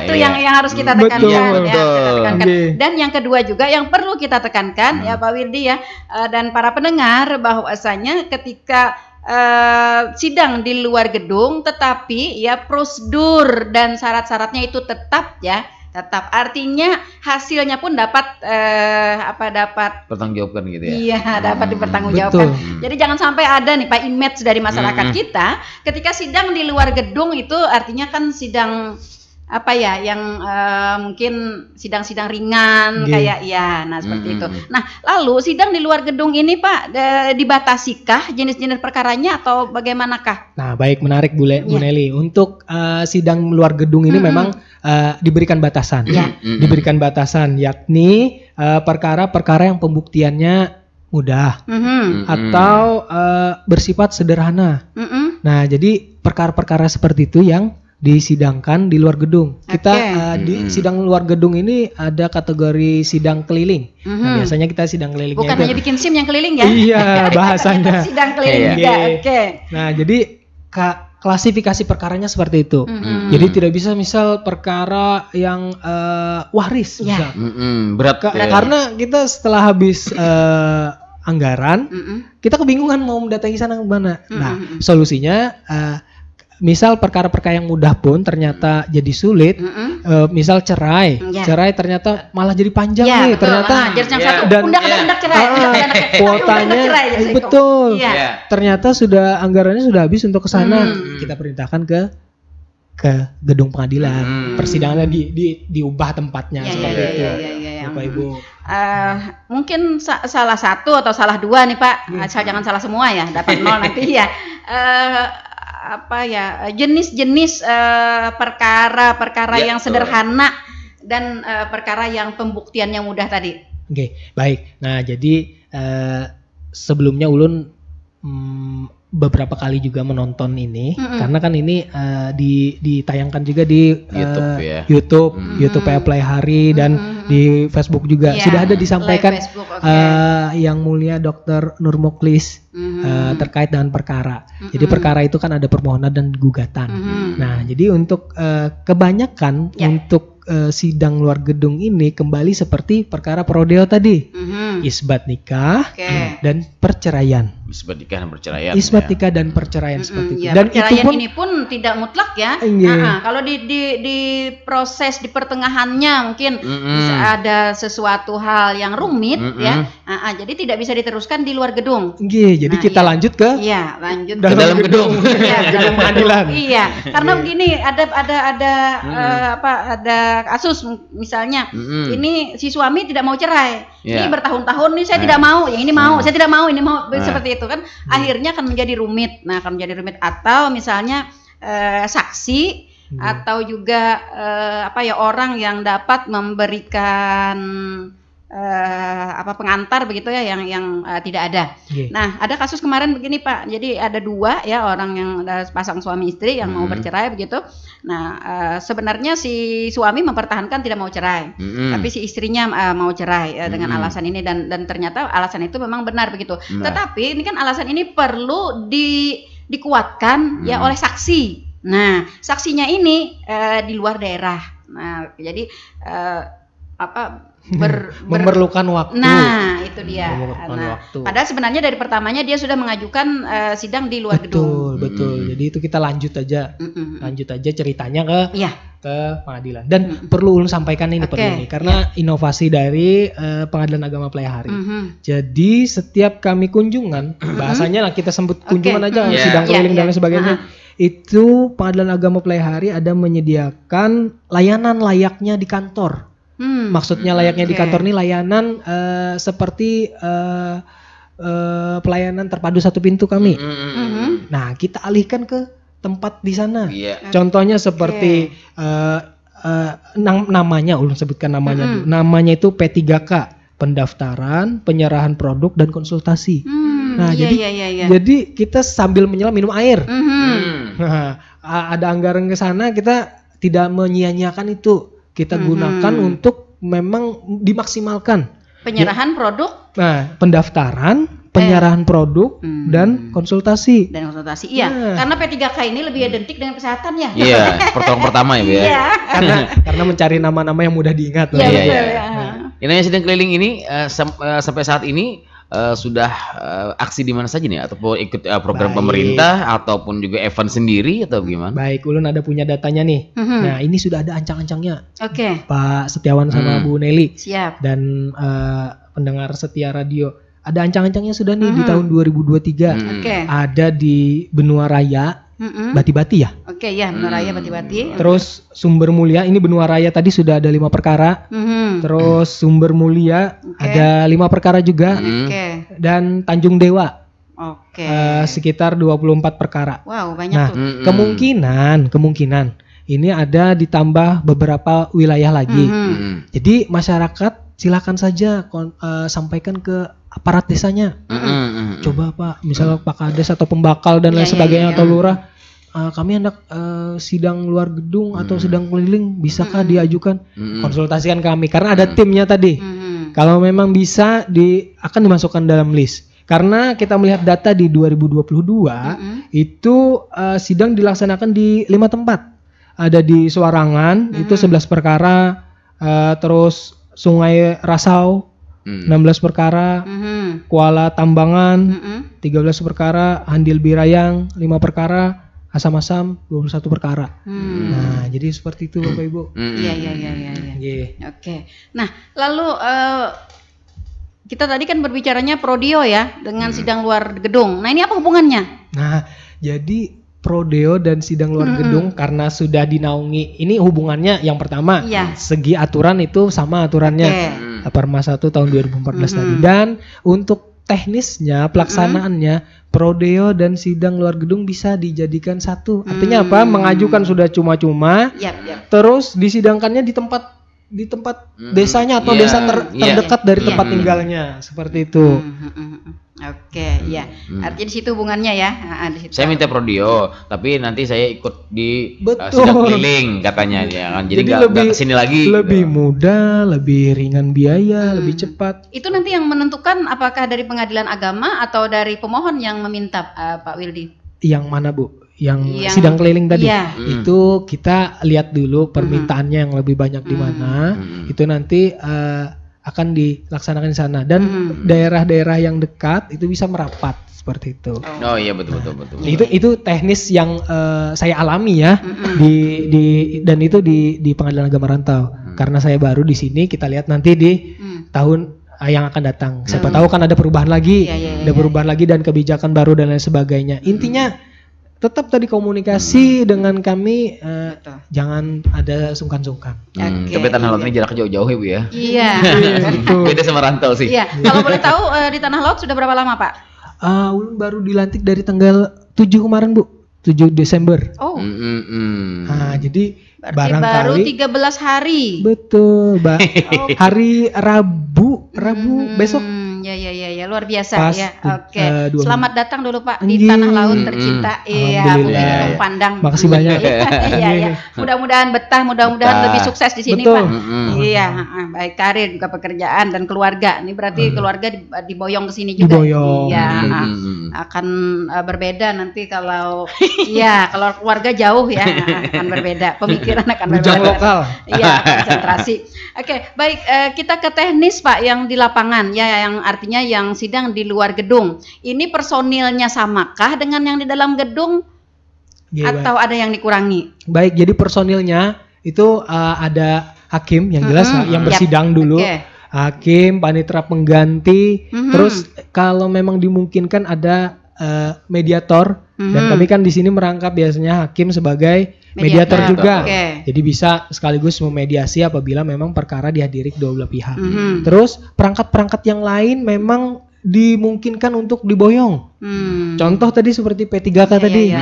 Itu yang harus kita tekankan. Dan yang kedua juga yang perlu kita tekankan ya Pak Wirdi ya dan para pendengar bahwasanya ketika sidang di luar gedung tetapi ya prosedur dan syarat-syaratnya itu tetap artinya hasilnya pun dapat pertanggungjawabkan gitu ya. Iya, dapat dipertanggungjawabkan. Jadi jangan sampai ada nih Pak image dari masyarakat kita ketika sidang di luar gedung itu artinya kan sidang yang mungkin sidang-sidang ringan seperti itu. Nah, lalu sidang di luar gedung ini Pak dibatasikah jenis-jenis perkaranya atau bagaimanakah? Nah, baik, menarik Bu Nelly. Untuk sidang luar gedung ini memang diberikan batasan. Diberikan batasan yakni perkara-perkara yang pembuktiannya mudah atau bersifat sederhana. Nah, jadi perkara-perkara seperti itu yang disidangkan di luar gedung. Kita di sidang luar gedung ini ada kategori sidang keliling. Nah, biasanya kita sidang kelilingnya bukan hanya bikin SIM yang keliling ya. Iya, bahasanya. Sidang keliling juga. Nah, jadi klasifikasi perkaranya seperti itu. Jadi tidak bisa misal perkara yang waris berat karena kita setelah habis anggaran kita kebingungan mau mendatangi sana ke mana. Nah, solusinya misal perkara-perkara yang mudah pun ternyata jadi sulit, misal cerai ternyata malah jadi panjang nih, ternyata dan undak cerai, kuotanya ternyata sudah anggarannya sudah habis untuk ke sana, kita perintahkan ke gedung pengadilan, persidangannya diubah tempatnya seperti itu, Bapak Ibu. Mungkin salah satu atau salah dua nih Pak, jangan salah semua ya, dapat 0 nanti ya. Jenis-jenis perkara yang sederhana dan perkara yang pembuktiannya mudah tadi. Oke, baik. Nah, jadi sebelumnya Ulun beberapa kali juga menonton ini karena kan ini ditayangkan juga di YouTube Play Hari dan di Facebook juga sudah ada disampaikan Yang Mulia Dr. Nur Muklis terkait dengan perkara. Jadi perkara itu kan ada permohonan dan gugatan. Nah, jadi untuk kebanyakan untuk sidang luar gedung ini kembali seperti perkara Prodeo tadi. isbat nikah, dan perceraian. Isbat nikah dan perceraian. Isbat nikah dan perceraian seperti itu. Ya, Dan perceraian itu pun ini pun tidak mutlak ya. Kalau di proses di pertengahannya mungkin bisa ada sesuatu hal yang rumit ya. Jadi tidak bisa diteruskan di luar gedung. Jadi kita lanjut ke lanjut ke dalam gedung. Gedung pengadilan. Iya, karena begini ada kasus misalnya ini si suami tidak mau cerai. Ini bertahun-tahun nih saya tidak mau, yang ini mau, saya tidak mau, ini mau seperti itu kan. Akhirnya akan menjadi rumit. Nah, akan menjadi rumit atau misalnya saksi atau juga orang yang dapat memberikan pengantar begitu ya yang tidak ada. Nah, ada kasus kemarin begini Pak. Jadi ada 2 ya orang yang pasang suami istri yang mau bercerai begitu. Nah, sebenarnya si suami mempertahankan tidak mau cerai, tapi si istrinya mau cerai dengan alasan ini dan ternyata alasan itu memang benar begitu. Tetapi ini kan alasan ini perlu dikuatkan ya oleh saksi. Nah, saksinya ini di luar daerah. Nah, jadi memerlukan waktu. Nah, itu dia. Waktu. Padahal sebenarnya dari pertamanya dia sudah mengajukan sidang di luar gedung. Betul. Jadi itu kita lanjut aja ceritanya ke pengadilan. Dan perlu ulun sampaikan ini perlu nih karena inovasi dari Pengadilan Agama Playahari. Jadi setiap kami kunjungan, bahasanya lah kita sebut kunjungan aja, sidang keliling dan lain sebagainya. Itu Pengadilan Agama Playahari ada menyediakan layanan layaknya di kantor. Maksudnya layaknya di kantor ini layanan seperti pelayanan terpadu satu pintu kami. Nah, kita alihkan ke tempat di sana. Contohnya seperti namanya, ulun sebutkan namanya dulu. Namanya itu P3K, pendaftaran, penyerahan produk dan konsultasi. Nah, jadi kita sambil menyelam minum air. Nah, ada anggaran ke sana, kita tidak menyia-nyiakan itu. Kita gunakan untuk memang dimaksimalkan penyerahan produk. Nah, pendaftaran, penyerahan produk dan konsultasi. Karena P3K ini lebih identik dengan kesehatan ya. Iya, pertolongan pertama ya, Bu ya. Karena mencari nama-nama yang mudah diingat. Ini sidang keliling ini sampai saat ini sudah aksi di mana saja nih, ataupun ikut program pemerintah ataupun juga event sendiri atau gimana? Baik, ulun ada punya datanya nih. Nah, ini sudah ada ancang-ancangnya. Pak Setiawan sama Bu Nelly. Siap. Dan pendengar setia radio. Ada ancang-ancangnya sudah nih di tahun 2023. Ada di Benua Raya, Bati-Bati ya? Benua Raya Bati-Bati. Terus Sumber Mulia, ini Benua Raya tadi sudah ada 5 perkara. Terus Sumber Mulia ada 5 perkara juga. Dan Tanjung Dewa. Sekitar 24 perkara. Wow, banyak tuh. Kemungkinan ini ada ditambah beberapa wilayah lagi. Jadi masyarakat silakan saja sampaikan ke aparat desanya. Coba Pak, misalnya Pak Kades atau pembakal dan lain sebagainya atau lurah, kami hendak sidang luar gedung atau sidang keliling, bisakah diajukan? Konsultasikan kami karena ada timnya tadi. Kalau memang bisa akan dimasukkan dalam list. Karena kita melihat data di 2022 itu sidang dilaksanakan di 5 tempat. Ada di Suwarangan itu 11 perkara, terus Sungai Rasau 16 perkara, Kuala Tambangan 13 perkara, Handil Birayang 5 perkara, Asam-Asam 21 perkara. Nah, jadi seperti itu Bapak Ibu. Iya. Oke. Nah, lalu kita tadi kan berbicaranya prodeo ya dengan sidang luar gedung. Nah, ini apa hubungannya? Nah, jadi prodeo dan sidang luar gedung karena sudah dinaungi, ini hubungannya yang pertama segi aturan itu sama aturannya Perma 1 tahun 2014 tadi, dan untuk teknisnya pelaksanaannya prodeo dan sidang luar gedung bisa dijadikan satu. Artinya apa? Mengajukan sudah cuma-cuma, terus disidangkannya di tempat desanya atau desa terdekat dari tempat tinggalnya, seperti itu. Artinya di situ hubungannya ya. Di situ. Saya minta prodeo, tapi nanti saya ikut di sidang keliling katanya ya kan. Jadi nggak kesini lagi. Lebih mudah, lebih ringan biaya, lebih cepat. Itu nanti yang menentukan apakah dari Pengadilan Agama atau dari pemohon yang meminta, Pak Wildi? Yang mana Bu? Yang sidang keliling tadi. Itu kita lihat dulu permintaannya yang lebih banyak di mana. Itu nanti akan dilaksanakan di sana, dan daerah-daerah yang dekat itu bisa merapat seperti itu. Oh iya betul. Itu teknis yang saya alami ya dan itu di Pengadilan Agama Rantau. Karena saya baru di sini, kita lihat nanti di tahun yang akan datang. Siapa tahu kan ada perubahan lagi, perubahan lagi dan kebijakan baru dan lain sebagainya. Intinya tetap tadi komunikasi dengan kami, jangan ada sungkan-sungkan. Tapi Tanah Laut ini jarak jauh-jauh ya Bu ya. Iya. Beda sama Rantau sih. Iya. Kalau boleh tahu di Tanah Laut sudah berapa lama Pak? Ulun baru dilantik dari tanggal 7 kemarin Bu, 7 Desember. Oh. Nah, jadi berarti barangkali baru 13 hari. Betul, hari Rabu besok. Ya, luar biasa Pas ya. Oke. 2 Selamat datang dulu Pak di Tanah Laut tercinta. Iya, mungkin pandang. Makasih banyak. Iya. Mudah-mudahan betah, mudah-mudahan lebih sukses di sini Betul. Pak. Iya, baik karir juga pekerjaan dan keluarga. Ini berarti keluarga diboyong ke sini juga. Diboyong. Iya, akan berbeda nanti kalau kalau keluarga jauh ya akan berbeda. Pemikiran akan berbeda. Bujang lokal. Iya, konsentrasi. Oke, baik, kita ke teknis Pak yang di lapangan ya, yang artinya yang sidang di luar gedung. Ini personilnya samakah dengan yang di dalam gedung atau ada yang dikurangi? Baik, jadi personilnya itu ada hakim yang jelas yang bersidang dulu. Hakim, panitera pengganti, terus kalau memang dimungkinkan ada mediator, dan kami kan di sini merangkap biasanya hakim sebagai mediator juga. Jadi bisa sekaligus memediasi apabila memang perkara dihadiri kedua belah pihak. Terus perangkat-perangkat yang lain memang dimungkinkan untuk diboyong. Contoh tadi seperti P3K tadi.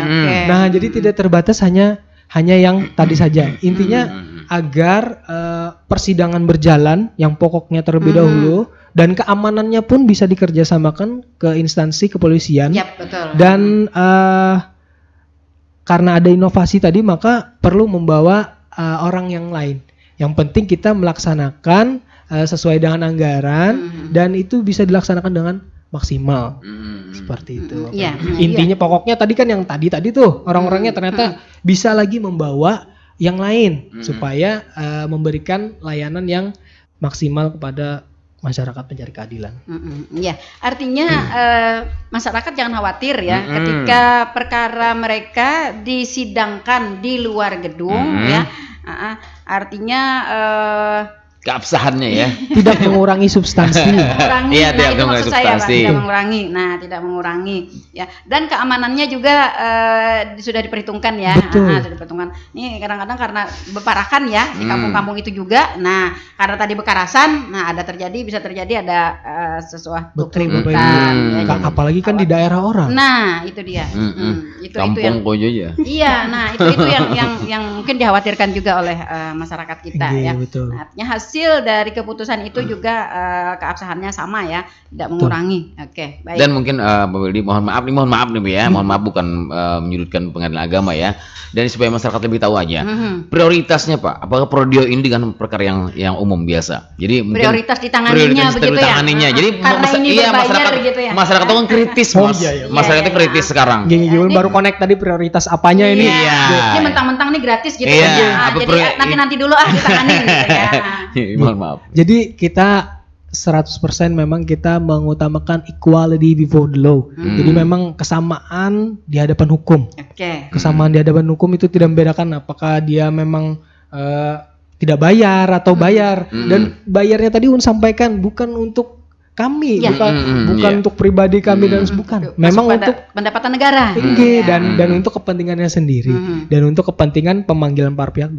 Nah, jadi tidak terbatas hanya yang tadi saja. Intinya agar persidangan berjalan yang pokoknya terlebih dahulu, dan keamanannya pun bisa dikerjasamakan ke instansi kepolisian. Betul. Dan karena ada inovasi tadi, maka perlu membawa orang yang lain. Yang penting kita melaksanakan sesuai dengan anggaran, dan itu bisa dilaksanakan dengan maksimal. Seperti itu. Intinya pokoknya tadi kan yang tadi tuh orang-orangnya ternyata bisa lagi membawa yang lain supaya memberikan layanan yang maksimal kepada masyarakat pencari keadilan. Ya, artinya masyarakat jangan khawatir ya ketika perkara mereka disidangkan di luar gedung ya. Artinya keabsahannya ya. Tidak mengurangi substansi. Iya, tidak mengurangi substansi. Tidak mengurangi ya. Dan keamanannya juga sudah diperhitungkan ya. Sudah diperhitungkan. Ini kadang-kadang karena beparakan ya di kampung-kampung itu juga. Nah, karena tadi bekarasan, bisa terjadi ada sesuatu keributan. Apalagi kan di daerah orang. Nah, itu dia. Kampung yang Kojo ya. Iya, nah itu yang mungkin dikhawatirkan juga oleh masyarakat kita ya. Betul. Nah, artinya hasil dari keputusan itu juga keabsahannya sama ya, tidak mengurangi. Oke, baik. Dan mungkin mohon maaf nih Bu ya, mohon maaf bukan menyudutkan Pengadilan Agama ya. Dan supaya masyarakat lebih tahu aja prioritasnya Pak, apakah Prodio ini dengan perkara yang umum biasa. Jadi mungkin prioritas ditanganinya begitu ya. Jadi karena ini masyarakat gitu ya. Masyarakat itu kan kritis Mas. Masyarakatnya kritis sekarang. Gini baru connect tadi prioritas apanya ini. Ini mentang-mentang nih gratis gitu kan. Jadi nanti dulu ditanganin gitu ya. Mohon maaf. Jadi kita 100% memang kita mengutamakan equality before the law. Jadi memang kesamaan di hadapan hukum. Kesamaan di hadapan hukum itu tidak membedakan apakah dia memang tidak bayar atau bayar. Dan bayarnya tadi sampaikan bukan untuk kami, bukan untuk pribadi kami dan bukan. Memang untuk pendapatan negara. Dan untuk kepentingannya sendiri, dan untuk kepentingan pemanggilan para pihak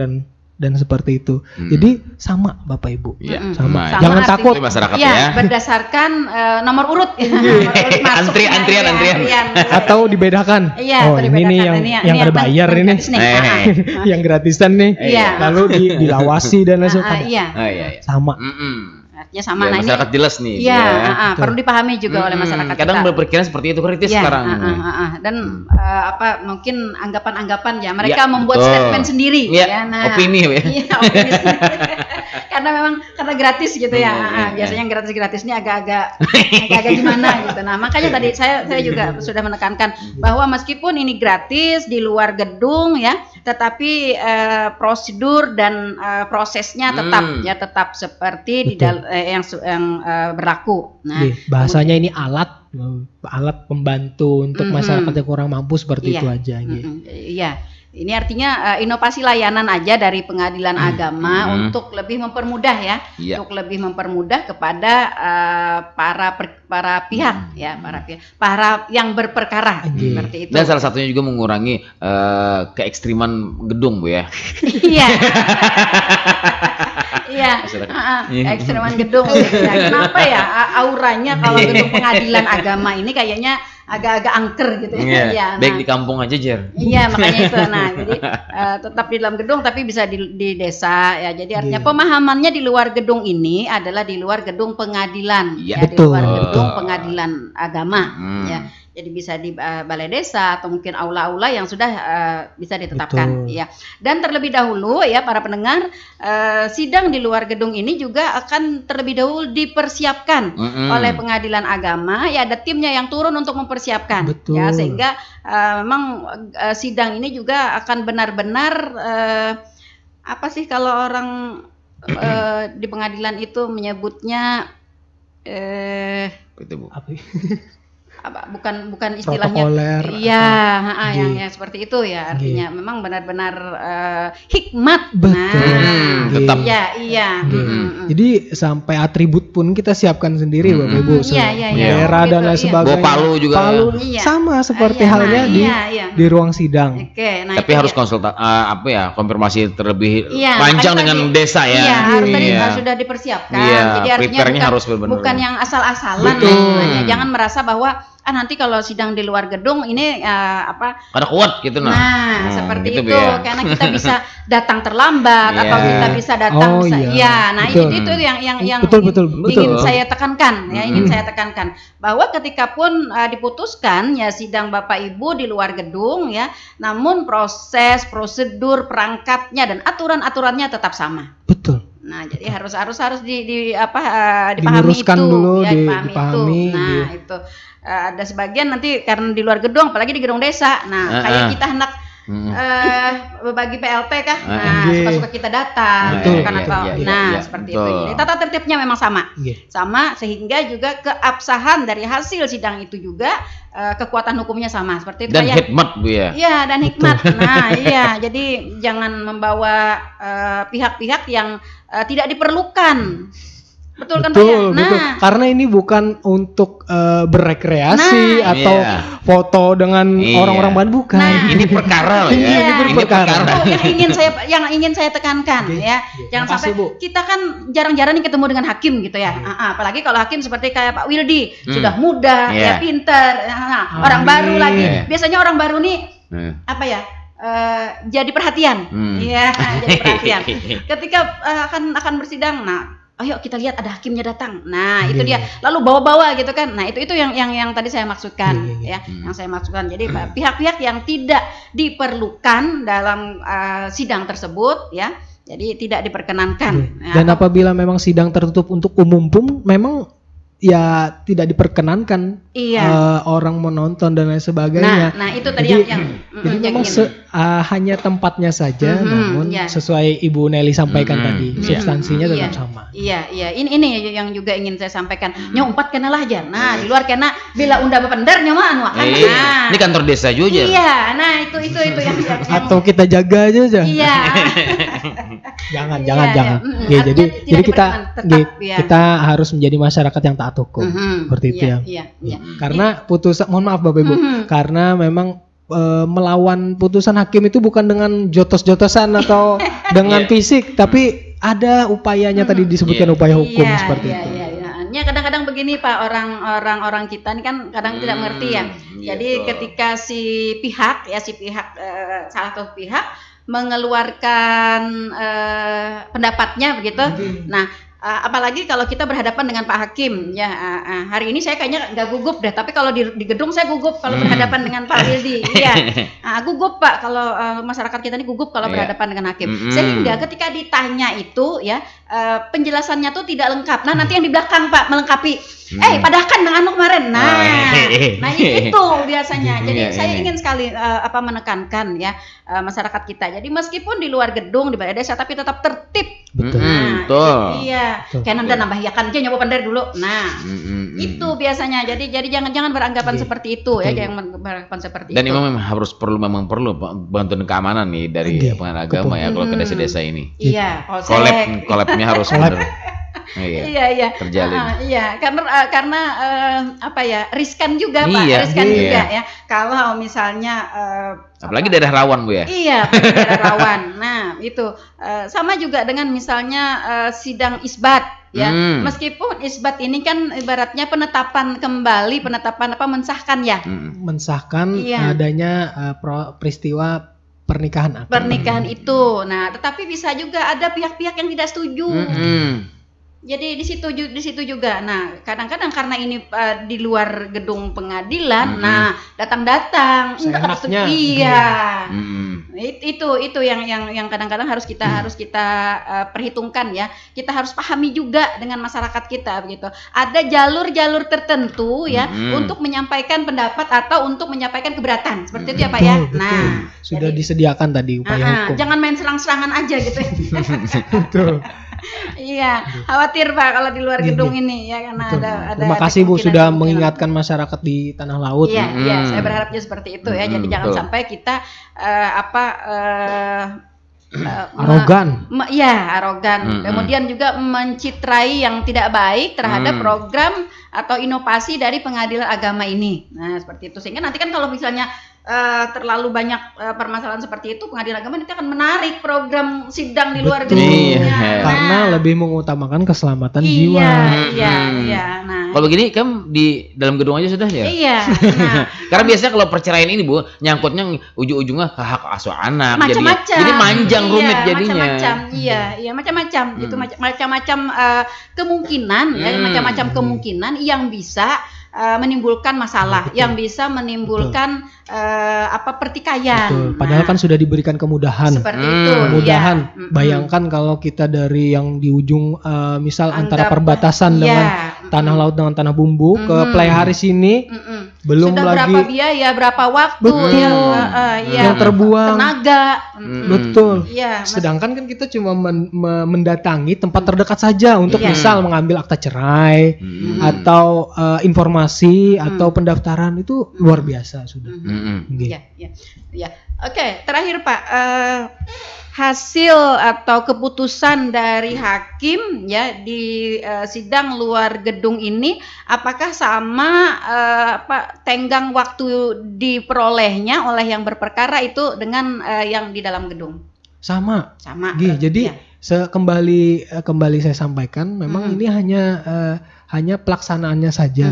dan seperti itu. Jadi sama Bapak Ibu. Sama. Jangan takut masyarakat ya. Berdasarkan nomor urut. Antrian. Atau dibedakan. Ini nih yang ada bayar ini. Yang gratisan nih. Lalu dilawasi dan lain sebagainya. Sama. Artinya sama. Ya, masyarakat jelas nih. Perlu dipahami juga oleh masyarakat. Kadang berpikiran seperti itu, kritis sekarang. Dan mungkin anggapan-anggapan ya. Mereka membuat statement sendiri. Opini ya. Opini. Karena gratis gitu ya. Biasanya yang gratis ini agak gimana gitu. Nah, makanya tadi saya juga sudah menekankan bahwa meskipun ini gratis di luar gedung ya, tetapi prosedur dan prosesnya tetap seperti yang berlaku. Nah, bahasanya ini alat pembantu untuk masyarakat yang kurang mampu seperti itu aja. Iya. Ini artinya inovasi layanan aja dari pengadilan agama untuk lebih mempermudah untuk lebih mempermudah kepada para pihak para yang berperkara seperti itu. Dan salah satunya juga mengurangi keekstriman gedung, Bu ya. Iya. Iya. Ekstreman gedung. Kenapa ya auranya kalau gedung pengadilan agama ini kayaknya agak-agak angker gitu ya. Iya. Baik di kampung aja, Jer. Iya, makanya itu. Nah, jadi tetap di dalam gedung tapi bisa di desa ya. Jadi artinya pemahamannya di luar gedung ini adalah di luar gedung pengadilan ya, di luar gedung pengadilan agama ya. Jadi bisa di balai desa atau mungkin aula-aula yang sudah bisa ditetapkan ya. Dan terlebih dahulu ya para pendengar, sidang di luar gedung ini juga akan terlebih dahulu dipersiapkan oleh pengadilan agama ya, ada timnya yang turun untuk mempersiapkan ya, sehingga memang sidang ini juga akan benar-benar apa sih kalau orang di pengadilan itu menyebutnya bukan istilahnya yang seperti itu ya, artinya memang benar-benar hikmat. Tetap jadi sampai atribut pun kita siapkan sendiri Bapak Ibu, bendera dan lain sebagainya. Palu juga sama seperti halnya di ruang sidang. Tapi harus konfirmasi terlebih panjang dengan desa ya. Harus tadi sudah dipersiapkan. Jadi artinya bukan yang asal-asalan. Jangan merasa bahwa nanti kalau sidang di luar gedung ini ada kuat gitu seperti itu ya. Karena kita bisa datang terlambat atau kita bisa datang itu yang ingin saya tekankan ya, ingin saya tekankan bahwa ketika pun diputuskan ya sidang Bapak Ibu di luar gedung ya, namun proses, prosedur, perangkatnya dan aturan-aturannya tetap sama. Betul. Nah, jadi harus dipahami itu dulu, ya, dipahami itu. Nah, itu ada sebagian nanti karena di luar gedung, apalagi di gedung desa. Nah, kayak kita hendak berbagi PLT kah? Nah, suka-suka kita datang, seperti itu. Jadi tata tertibnya memang sama, sehingga juga keabsahan dari hasil sidang itu juga kekuatan hukumnya sama, seperti itu. Dan hikmat Bu ya. Iya, dan hikmat. Nah, jadi jangan membawa pihak-pihak yang tidak diperlukan. Betul kan Pak ya? Betul. Karena ini bukan untuk berrekreasi atau foto dengan orang-orang baru, bukan. Ini perkara loh ya. Ini perkara. Yang ingin saya tekankan ya. Jangan sampai kita kan jarang-jarang nih ketemu dengan hakim gitu ya. Apalagi kalau hakim seperti kayak Pak Wildi, sudah muda, ya pintar, orang baru lagi. Biasanya orang baru nih jadi perhatian. Jadi perhatian. Ketika akan bersidang, ayo kita lihat ada hakimnya datang. Nah, itu dia. Lalu bawa-bawa gitu kan. Nah, itu yang tadi saya maksudkan yang saya maksudkan. Jadi pihak-pihak yang tidak diperlukan dalam sidang tersebut ya. Jadi tidak diperkenankan. Dan apabila memang sidang tertutup untuk umum pun memang ya tidak diperkenankan orang menonton dan lain sebagainya. Nah itu tadi jadi memang hanya tempatnya saja, namun sesuai Ibu Nelly sampaikan tadi, substansinya tetap sama. Iya. Ini yang juga ingin saya sampaikan. Nyompat kenalah aja. Nah di luar kena bila unda bepender nyoman. Ini kantor desa juga. Iya. Nah itu yang atau kita jaga aja. Iya. jangan. Jadi kita harus menjadi masyarakat yang taat hukum, seperti itu ya. Karena putusan, mohon maaf Bapak Ibu, karena memang melawan putusan hakim itu bukan dengan jotos-jotosan atau dengan fisik, tapi ada upayanya tadi disebutkan upaya hukum seperti itu. Kadang-kadang begini Pak, orang kita ini kan kadang tidak mengerti ya. Jadi ketika si pihak salah satu pihak mengeluarkan pendapatnya begitu. Nah, apalagi kalau kita berhadapan dengan Pak Hakim ya, hari ini saya kayaknya nggak gugup deh, tapi kalau di gedung saya gugup kalau berhadapan dengan Pak Wildi. Gugup Pak kalau masyarakat kita ini gugup kalau berhadapan dengan hakim. Sehingga ketika ditanya itu ya penjelasannya tuh tidak lengkap. Nah, nanti yang di belakang Pak melengkapi. Padahkan dengan anu kemarin. Nah itu biasanya. Jadi saya ingin sekali menekankan ya masyarakat kita. Jadi meskipun di luar gedung di balai desa tapi tetap tertib. Betul. Betul. Iya. Kayak nanda nambah ya kan aja nyoba pandai dulu. Nah, itu biasanya. Jadi jangan beranggapan seperti itu ya, jangan beranggapan seperti itu. Dan itu. memang perlu bantuan keamanan nih dari pengaman agama ya kalau ke desa-desa ini. Iya, collab-nya harus benar. Iya. Terjalin. Karena riskan juga Pak, riskan juga ya. Kalau misalnya apalagi daerah rawan Bu ya. Iya, daerah rawan. Nah, itu sama juga dengan misalnya sidang isbat ya. Meskipun isbat ini kan ibaratnya penetapan mensahkan ya. Mensahkan adanya peristiwa pernikahan itu. Nah, tetapi bisa juga ada pihak-pihak yang tidak setuju. Jadi di situ juga. Nah, kadang-kadang karena ini di luar gedung pengadilan, nah datang seenaknya. Iya. Itu yang kadang-kadang harus kita perhitungkan ya. Kita harus pahami juga dengan masyarakat kita begitu. Ada jalur-jalur tertentu ya untuk menyampaikan pendapat atau untuk menyampaikan keberatan. Seperti itu ya Pak ya. Betul. Nah, sudah disediakan tadi upaya hukum. Jangan main serang-serangan aja gitu. Betul. Iya, khawatir Pak kalau di luar gedung ini ya karena ada. Terima kasih Bu sudah mengingatkan masyarakat di tanah laut. Iya, saya berharapnya seperti itu ya. Jadi jangan sampai kita arogan. Arogan. Kemudian juga mencitrai yang tidak baik terhadap program atau inovasi dari pengadilan agama ini. Nah, seperti itu sehingga nanti kan kalau misalnya terlalu banyak permasalahan seperti itu, pengadilan agama nanti akan menarik program sidang di luar gedung. Karena lebih mengutamakan keselamatan jiwa. Iya. Nah, kalau begini kan di dalam gedung aja sudah ya. Iya. Nah, karena biasanya kalau perceraian ini Bu, nyangkutnya ujung-ujungnya hak asuh anak. Macam-macam. Jadi panjang rumit jadinya. Macam-macam. Iya, macam-macam. Itu macam-macam kemungkinan ya, macam-macam kemungkinan yang bisa menimbulkan masalah, yang bisa menimbulkan pertikaian. Betul. Padahal kan sudah diberikan kemudahan. Seperti itu. Kemudahan. Bayangkan kalau kita dari yang di ujung misal antara perbatasan dengan tanah laut dengan tanah bumbu ke Playharis ini belum sudah lagi berapa biaya, berapa waktu yang terbuang, tenaga. Betul. Sedangkan kan kita cuma mendatangi tempat terdekat saja untuk misal mengambil akta cerai atau informasi atau pendaftaran itu luar biasa sudah. Iya. Oke, terakhir Pak, hasil atau keputusan dari hakim ya di sidang luar gedung ini apakah sama tenggang waktu diperolehnya oleh yang berperkara itu dengan yang di dalam gedung? Sama. Jadi kembali saya sampaikan memang ini hanya pelaksanaannya saja.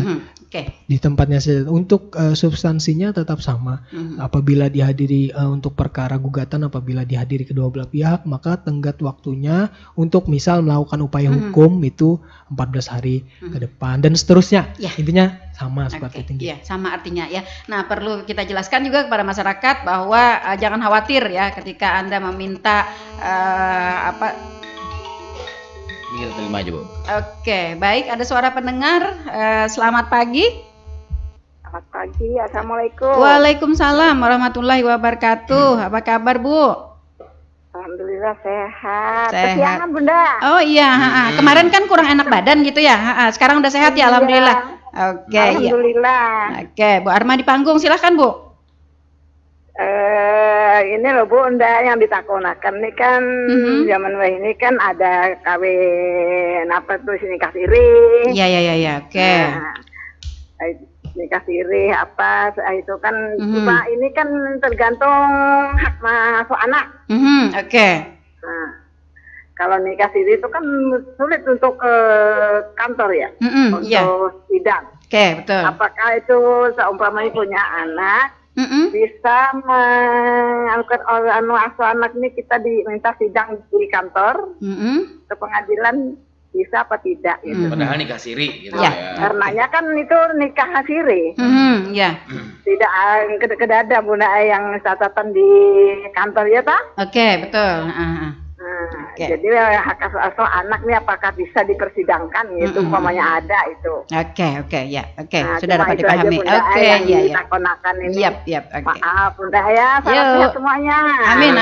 Di tempatnya saja. Untuk substansinya tetap sama. Apabila dihadiri untuk perkara gugatan, apabila dihadiri kedua belah pihak, maka tenggat waktunya untuk misal melakukan upaya hukum itu 14 hari ke depan dan seterusnya. Intinya sama seperti itu. Iya, sama artinya ya. Nah, perlu kita jelaskan juga kepada masyarakat bahwa jangan khawatir ya ketika Anda meminta kita terima aja Bu. Oke, baik. Ada suara pendengar. Selamat pagi. Selamat pagi. Assalamualaikum. Waalaikumsalam warahmatullahi wabarakatuh. Apa kabar Bu? Alhamdulillah sehat. Kesiangan Bunda. Oh iya. Kemarin kan kurang enak badan gitu ya. Sekarang udah sehat ya alhamdulillah. Oke. Alhamdulillah. Oke, Bu Arma di panggung. Silahkan Bu. Ini loh Bu, yang ditakonakan nih kan zaman ini kan ada kawin nikah siri. Iya. Oke. Nikah siri itu kan ini kan tergantung hak masuk anak. Oke. Nah, kalau nikah siri itu kan sulit untuk ke kantor ya, untuk sidang. Oke, betul. Apakah itu seumpamanya punya anak? Bisa mengangkat asuh anak ini kita diminta sidang di kantor ke pengadilan bisa apa tidak gitu. Padahal nikah siri gitu karenanya kan itu nikah siri. Tidak kedada Bunda yang catatan di kantor ya Pak. Oke, betul. Nah, Jadi hak asuh anak nih apakah bisa dipersidangkan gitu, umpamanya ada itu. Oke, ya. Nah, sudah dapat dipahami. Oke, ya. Konakan ini. Oke. Maaf, Bunda ya. Salam semuanya. Amin.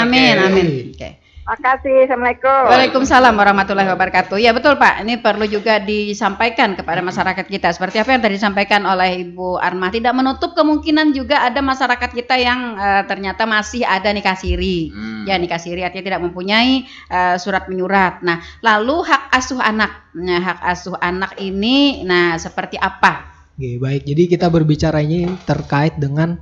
Oke. Makasih, Assalamualaikum. Waalaikumsalam warahmatullahi wabarakatuh. Ya betul Pak, ini perlu juga disampaikan kepada masyarakat kita. Seperti apa yang tadi disampaikan oleh Ibu Armah, tidak menutup kemungkinan juga ada masyarakat kita yang ternyata masih ada nikah siri. Ya nikah siri artinya tidak mempunyai surat menyurat. Nah lalu hak asuh anak. Nah hak asuh anak ini, nah seperti apa? Oke, baik, jadi kita berbicara ini terkait dengan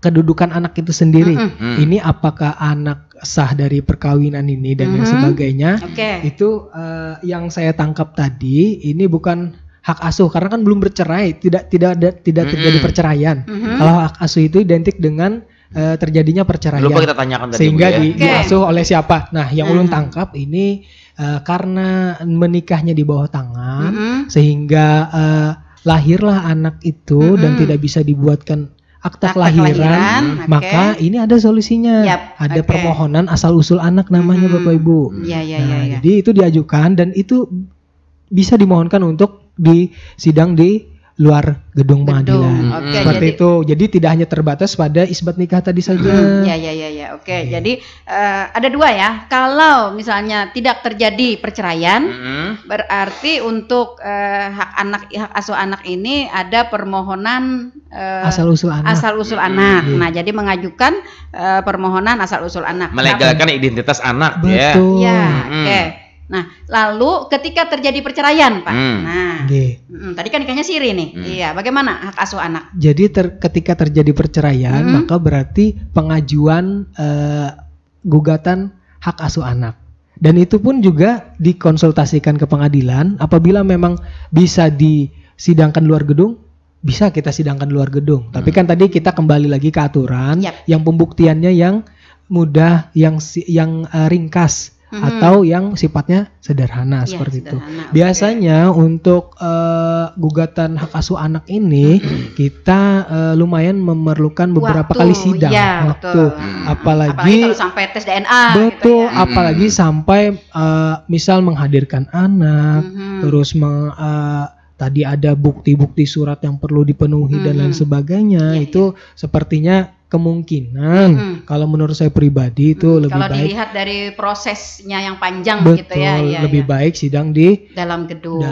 kedudukan anak itu sendiri. Ini apakah anak sah dari perkawinan ini dan lain sebagainya. Itu yang saya tangkap tadi ini bukan hak asuh karena kan belum bercerai, tidak terjadi perceraian. Kalau hak asuh itu identik dengan terjadinya perceraian. Lupa kita tanyakan tadi, sehingga diasuh oleh siapa. Nah, yang ulun tangkap ini karena menikahnya di bawah tangan sehingga lahirlah anak itu dan tidak bisa dibuatkan akta kelahiran, maka ini ada solusinya. Ada permohonan asal usul anak namanya Bapak Ibu. Jadi itu diajukan dan itu bisa dimohonkan untuk disidang di luar gedung pengadilan. Seperti itu. Jadi tidak hanya terbatas pada isbat nikah tadi saja. Jadi ada dua ya. Kalau misalnya tidak terjadi perceraian, berarti untuk hak asuh anak ini ada permohonan asal usul anak. Nah, jadi mengajukan permohonan asal usul anak. Melegalkan identitas anak. Betul. Nah, lalu ketika terjadi perceraian, Pak. Tadi kan nikahnya siri nih. Iya, bagaimana hak asuh anak? Jadi ketika terjadi perceraian, maka berarti pengajuan gugatan hak asuh anak. Dan itu pun juga dikonsultasikan ke pengadilan. Apabila memang bisa disidangkan luar gedung, bisa kita sidangkan luar gedung. Tapi kan tadi kita kembali lagi ke aturan yang pembuktiannya yang mudah, yang ringkas. Atau yang sifatnya sederhana seperti itu. Biasanya untuk gugatan hak asuh anak ini kita lumayan memerlukan beberapa kali sidang waktu. Apalagi kalau sampai tes DNA. Betul, apalagi sampai misal menghadirkan anak, terus tadi ada bukti-bukti surat yang perlu dipenuhi dan lain sebagainya. Itu sepertinya kemungkinan kalau menurut saya pribadi itu lebih kalau baik kalau dilihat dari prosesnya yang panjang gitu ya, lebih baik sidang di dalam gedung.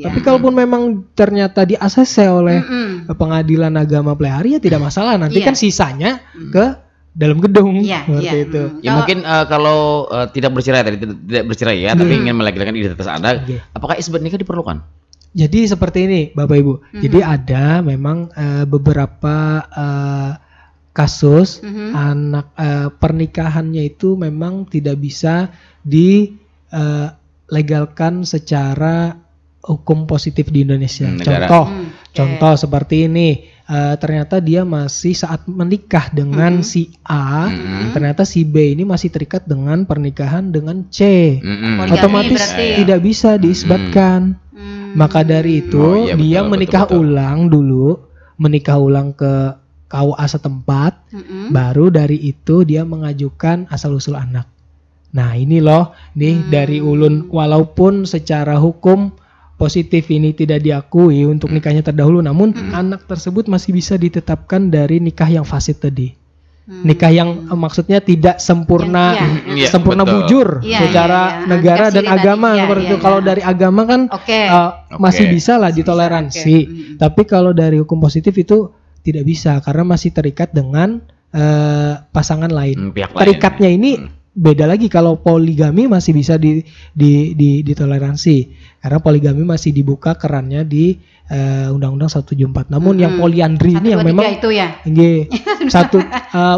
Tapi kalaupun memang ternyata di-ACC oleh Pengadilan Agama Plehari ya tidak masalah, nanti kan sisanya ke dalam gedung seperti itu. Mungkin kalau tidak bercerai ya, tapi ingin melegalkan identitas anak, apakah isbat nikah diperlukan? Jadi seperti ini Bapak Ibu. Jadi ada memang beberapa kasus anak pernikahannya itu memang tidak bisa dilegalkan secara hukum positif di Indonesia. Contoh seperti ini, ternyata dia masih saat menikah dengan si A, ternyata si B ini masih terikat dengan pernikahan dengan C, otomatis tidak bisa diisbatkan. Maka dari itu dia menikah ulang ke KUA setempat, baru dari itu dia mengajukan asal usul anak. Nah ini loh, dari ulun walaupun secara hukum positif ini tidak diakui untuk nikahnya terdahulu, namun anak tersebut masih bisa ditetapkan dari nikah yang fasid tadi. Nikah yang maksudnya tidak sempurna, sempurna bujur secara negara dan agama seperti itu. Kalau dari agama kan masih bisa lah ditoleransi, tapi kalau dari hukum positif itu tidak bisa karena masih terikat dengan pasangan lain. Terikatnya ini beda lagi. Kalau poligami masih bisa ditoleransi karena poligami masih dibuka kerannya di Undang-Undang 174. Namun yang poliandri ini yang memang itu ya.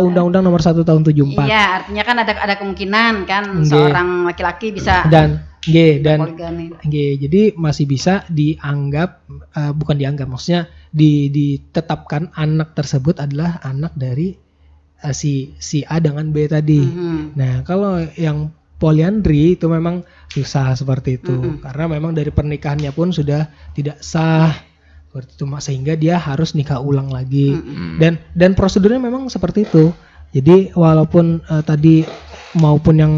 Undang-Undang nomor 1 tahun 74. Iya, artinya kan ada kemungkinan kan seorang laki-laki bisa jadi masih bisa dianggap maksudnya ditetapkan anak tersebut adalah anak dari si A dengan B tadi. Nah, kalau yang poliandri itu memang susah seperti itu karena memang dari pernikahannya pun sudah tidak sah seperti itu, sehingga dia harus nikah ulang lagi dan prosedurnya memang seperti itu. Jadi walaupun tadi maupun yang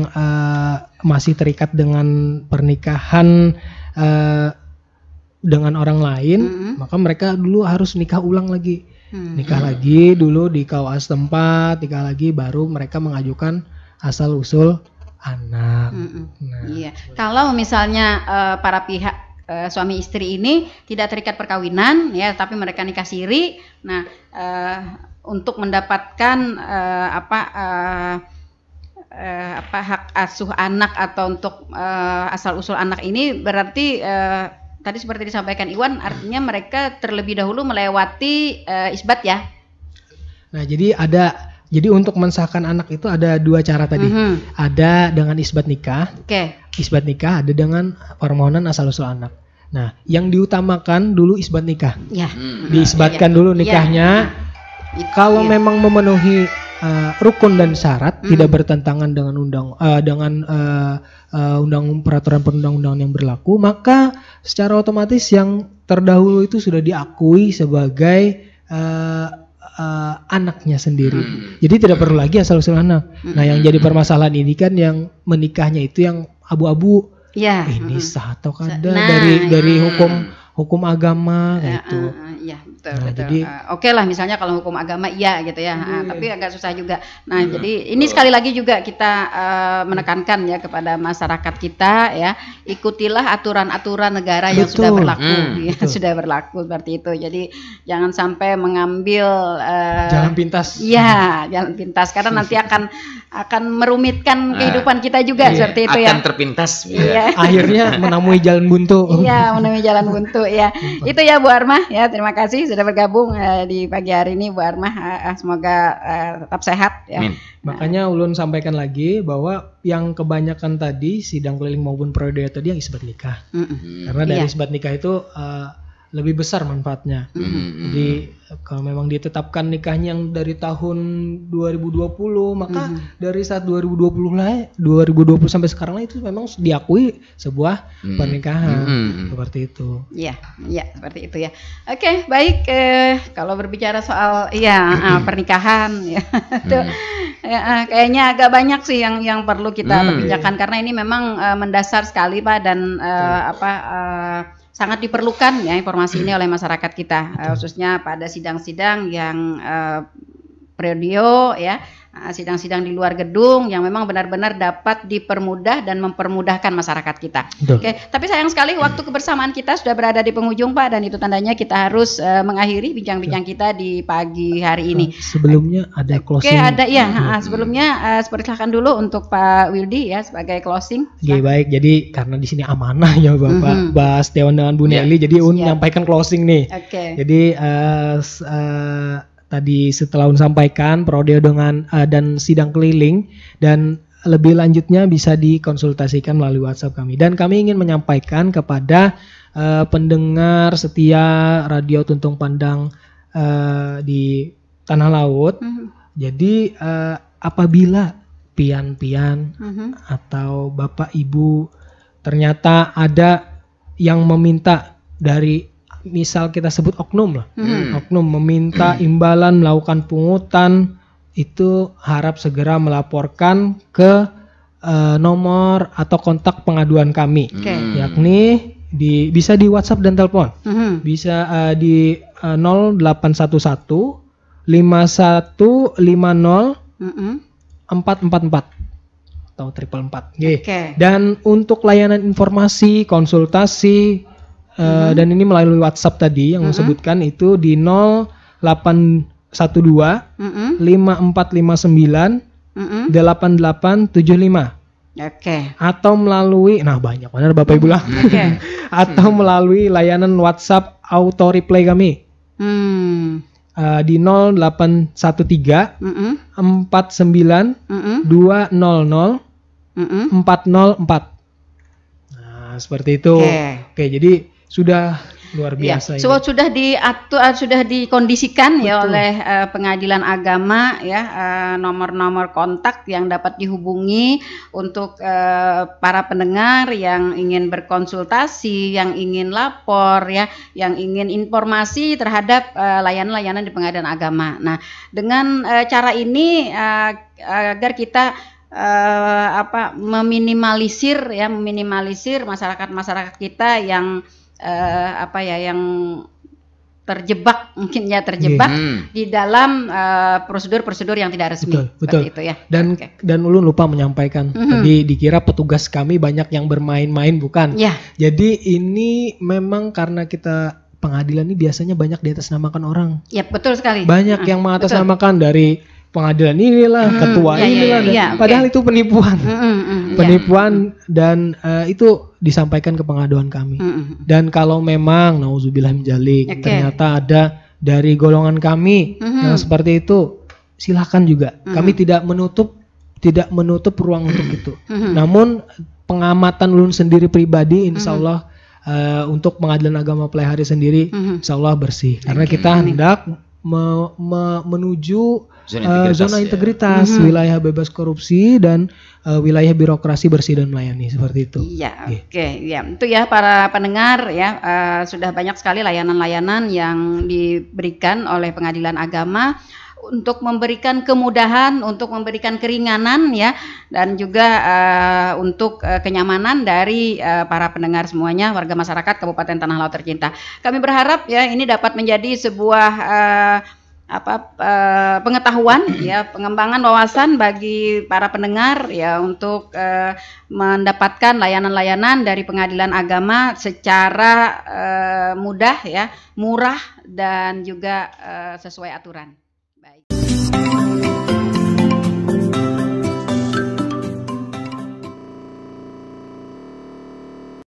masih terikat dengan pernikahan dengan orang lain, maka mereka dulu harus nikah ulang lagi. Nikah lagi dulu di KUA setempat, nikah lagi baru mereka mengajukan asal usul anak. Nah, iya. Kalau misalnya para pihak suami istri ini tidak terikat perkawinan ya, tapi mereka nikah siri, nah untuk mendapatkan hak asuh anak atau untuk asal usul anak ini berarti tadi seperti disampaikan Iwan, artinya mereka terlebih dahulu melewati isbat ya. Nah, jadi untuk mensahkan anak itu ada 2 cara tadi. Ada dengan isbat nikah. Isbat nikah, ada dengan permohonan asal usul anak. Nah, yang diutamakan dulu isbat nikah. Ya. Diisbatkan dulu nikahnya. Kalau memang memenuhi rukun dan syarat, tidak bertentangan dengan peraturan perundang-undangan yang berlaku, maka secara otomatis yang terdahulu itu sudah diakui sebagai anaknya sendiri. Jadi tidak perlu lagi asal usul anak. Nah, yang jadi permasalahan ini kan yang menikahnya itu yang abu-abu. Ya. Ini sah atau kada dari hukum agama gitu. Iya, betul. Jadi oke lah misalnya kalau hukum agama iya gitu ya. Tapi agak susah juga. Nah, jadi ini sekali lagi juga kita menekankan ya kepada masyarakat kita ya, ikutilah aturan-aturan negara yang sudah berlaku. Sudah berlaku seperti itu. Jadi jangan sampai mengambil jalan pintas. Iya, jalan pintas karena nanti akan merumitkan kehidupan kita juga seperti itu ya. Akan terpintas. Iya. Akhirnya menemui jalan buntu. Iya, menemui jalan buntu ya. Itu ya Bu Armah ya. Terima kasih sudah bergabung di pagi hari ini Bu Armah. Semoga tetap sehat ya. Makanya ulun sampaikan lagi bahwa yang kebanyakan tadi sidang keliling maupun periode tadi yang isbat nikah. Karena dari isbat nikah itu lebih besar manfaatnya. Jadi kalau memang ditetapkan nikahnya yang dari tahun 2020, maka dari saat 2020 sampai sekarang lah itu memang diakui sebuah pernikahan. Seperti itu. Iya, seperti itu ya. Oke, baik. Kalau berbicara soal pernikahan ya, itu kayaknya agak banyak sih yang perlu kita perbincangkan karena ini memang mendasar sekali Pak dan sangat diperlukan ya informasi ini oleh masyarakat kita, khususnya pada sidang-sidang yang preaudio ya, sidang-sidang di luar gedung yang memang benar-benar dapat dipermudah dan mempermudahkan masyarakat kita. Oke, tapi sayang sekali waktu kebersamaan kita sudah berada di penghujung Pak, dan itu tandanya kita harus mengakhiri bincang-bincang kita di pagi hari ini. Sebelumnya ada closing. Oke, ada ya. Sebelumnya silakan dulu untuk Pak Wildi ya sebagai closing. Oke, baik. Jadi karena di sini amanah ya Bapak bahas Dewan dengan Bu Nelly, jadi menyampaikan closing nih. Jadi tadi setelah sampaikan periode dengan dan sidang keliling, dan lebih lanjutnya bisa dikonsultasikan melalui WhatsApp kami. Dan kami ingin menyampaikan kepada pendengar setia Radio Tuntung Pandang di Tanah Laut. Jadi apabila pian-pian atau Bapak Ibu ternyata ada yang meminta dari, misal kita sebut oknum lah, oknum meminta imbalan, melakukan pungutan, itu harap segera melaporkan ke nomor atau kontak pengaduan kami, yakni bisa di WhatsApp dan telepon, bisa di 0811 5150 444 atau 444. Dan untuk layanan informasi, konsultasi, dan ini melalui WhatsApp tadi yang disebutkan itu di 0812 5459 8875. Atau melalui, nah banyak benar Bapak Ibu lah. Atau melalui layanan WhatsApp auto reply kami. Di 0813 49 200 404. Nah, seperti itu. Oke, jadi sudah luar biasa. Sudah diatur, sudah dikondisikan ya oleh pengadilan agama ya, nomor-nomor kontak yang dapat dihubungi untuk para pendengar yang ingin berkonsultasi, yang ingin lapor ya, yang ingin informasi terhadap layanan-layanan di pengadilan agama. Nah, dengan cara ini agar kita meminimalisir masyarakat kita yang yang terjebak di dalam prosedur-prosedur yang tidak resmi. Betul. Itu ya. Dan Ulun lupa menyampaikan tadi dikira petugas kami banyak yang bermain-main, bukan. Ya. Jadi ini memang karena kita pengadilan ini biasanya banyak diatasnamakan orang. Ya, betul sekali. Banyak yang mengatasnamakan dari pengadilan inilah, ketua inilah, padahal itu penipuan. Penipuan dan itu disampaikan ke pengaduan kami. Dan kalau memang nauzubillah min dzalik ternyata ada dari golongan kami yang seperti itu, silakan juga. Kami tidak menutup ruang untuk itu. Namun pengamatan Ulun sendiri pribadi insya Allah untuk pengadilan agama Pelaihari sendiri insya Allah bersih. Karena kita hendak menuju zona integritas, wilayah bebas korupsi dan wilayah birokrasi bersih dan melayani, seperti itu. Iya, ya. Itu ya para pendengar ya, sudah banyak sekali layanan-layanan yang diberikan oleh pengadilan agama untuk memberikan kemudahan, untuk memberikan keringanan ya, dan juga untuk kenyamanan dari para pendengar semuanya, warga masyarakat Kabupaten Tanah Laut tercinta. Kami berharap ya ini dapat menjadi sebuah pengetahuan ya, pengembangan wawasan bagi para pendengar ya, untuk mendapatkan layanan-layanan dari pengadilan agama secara mudah ya, murah dan juga sesuai aturan.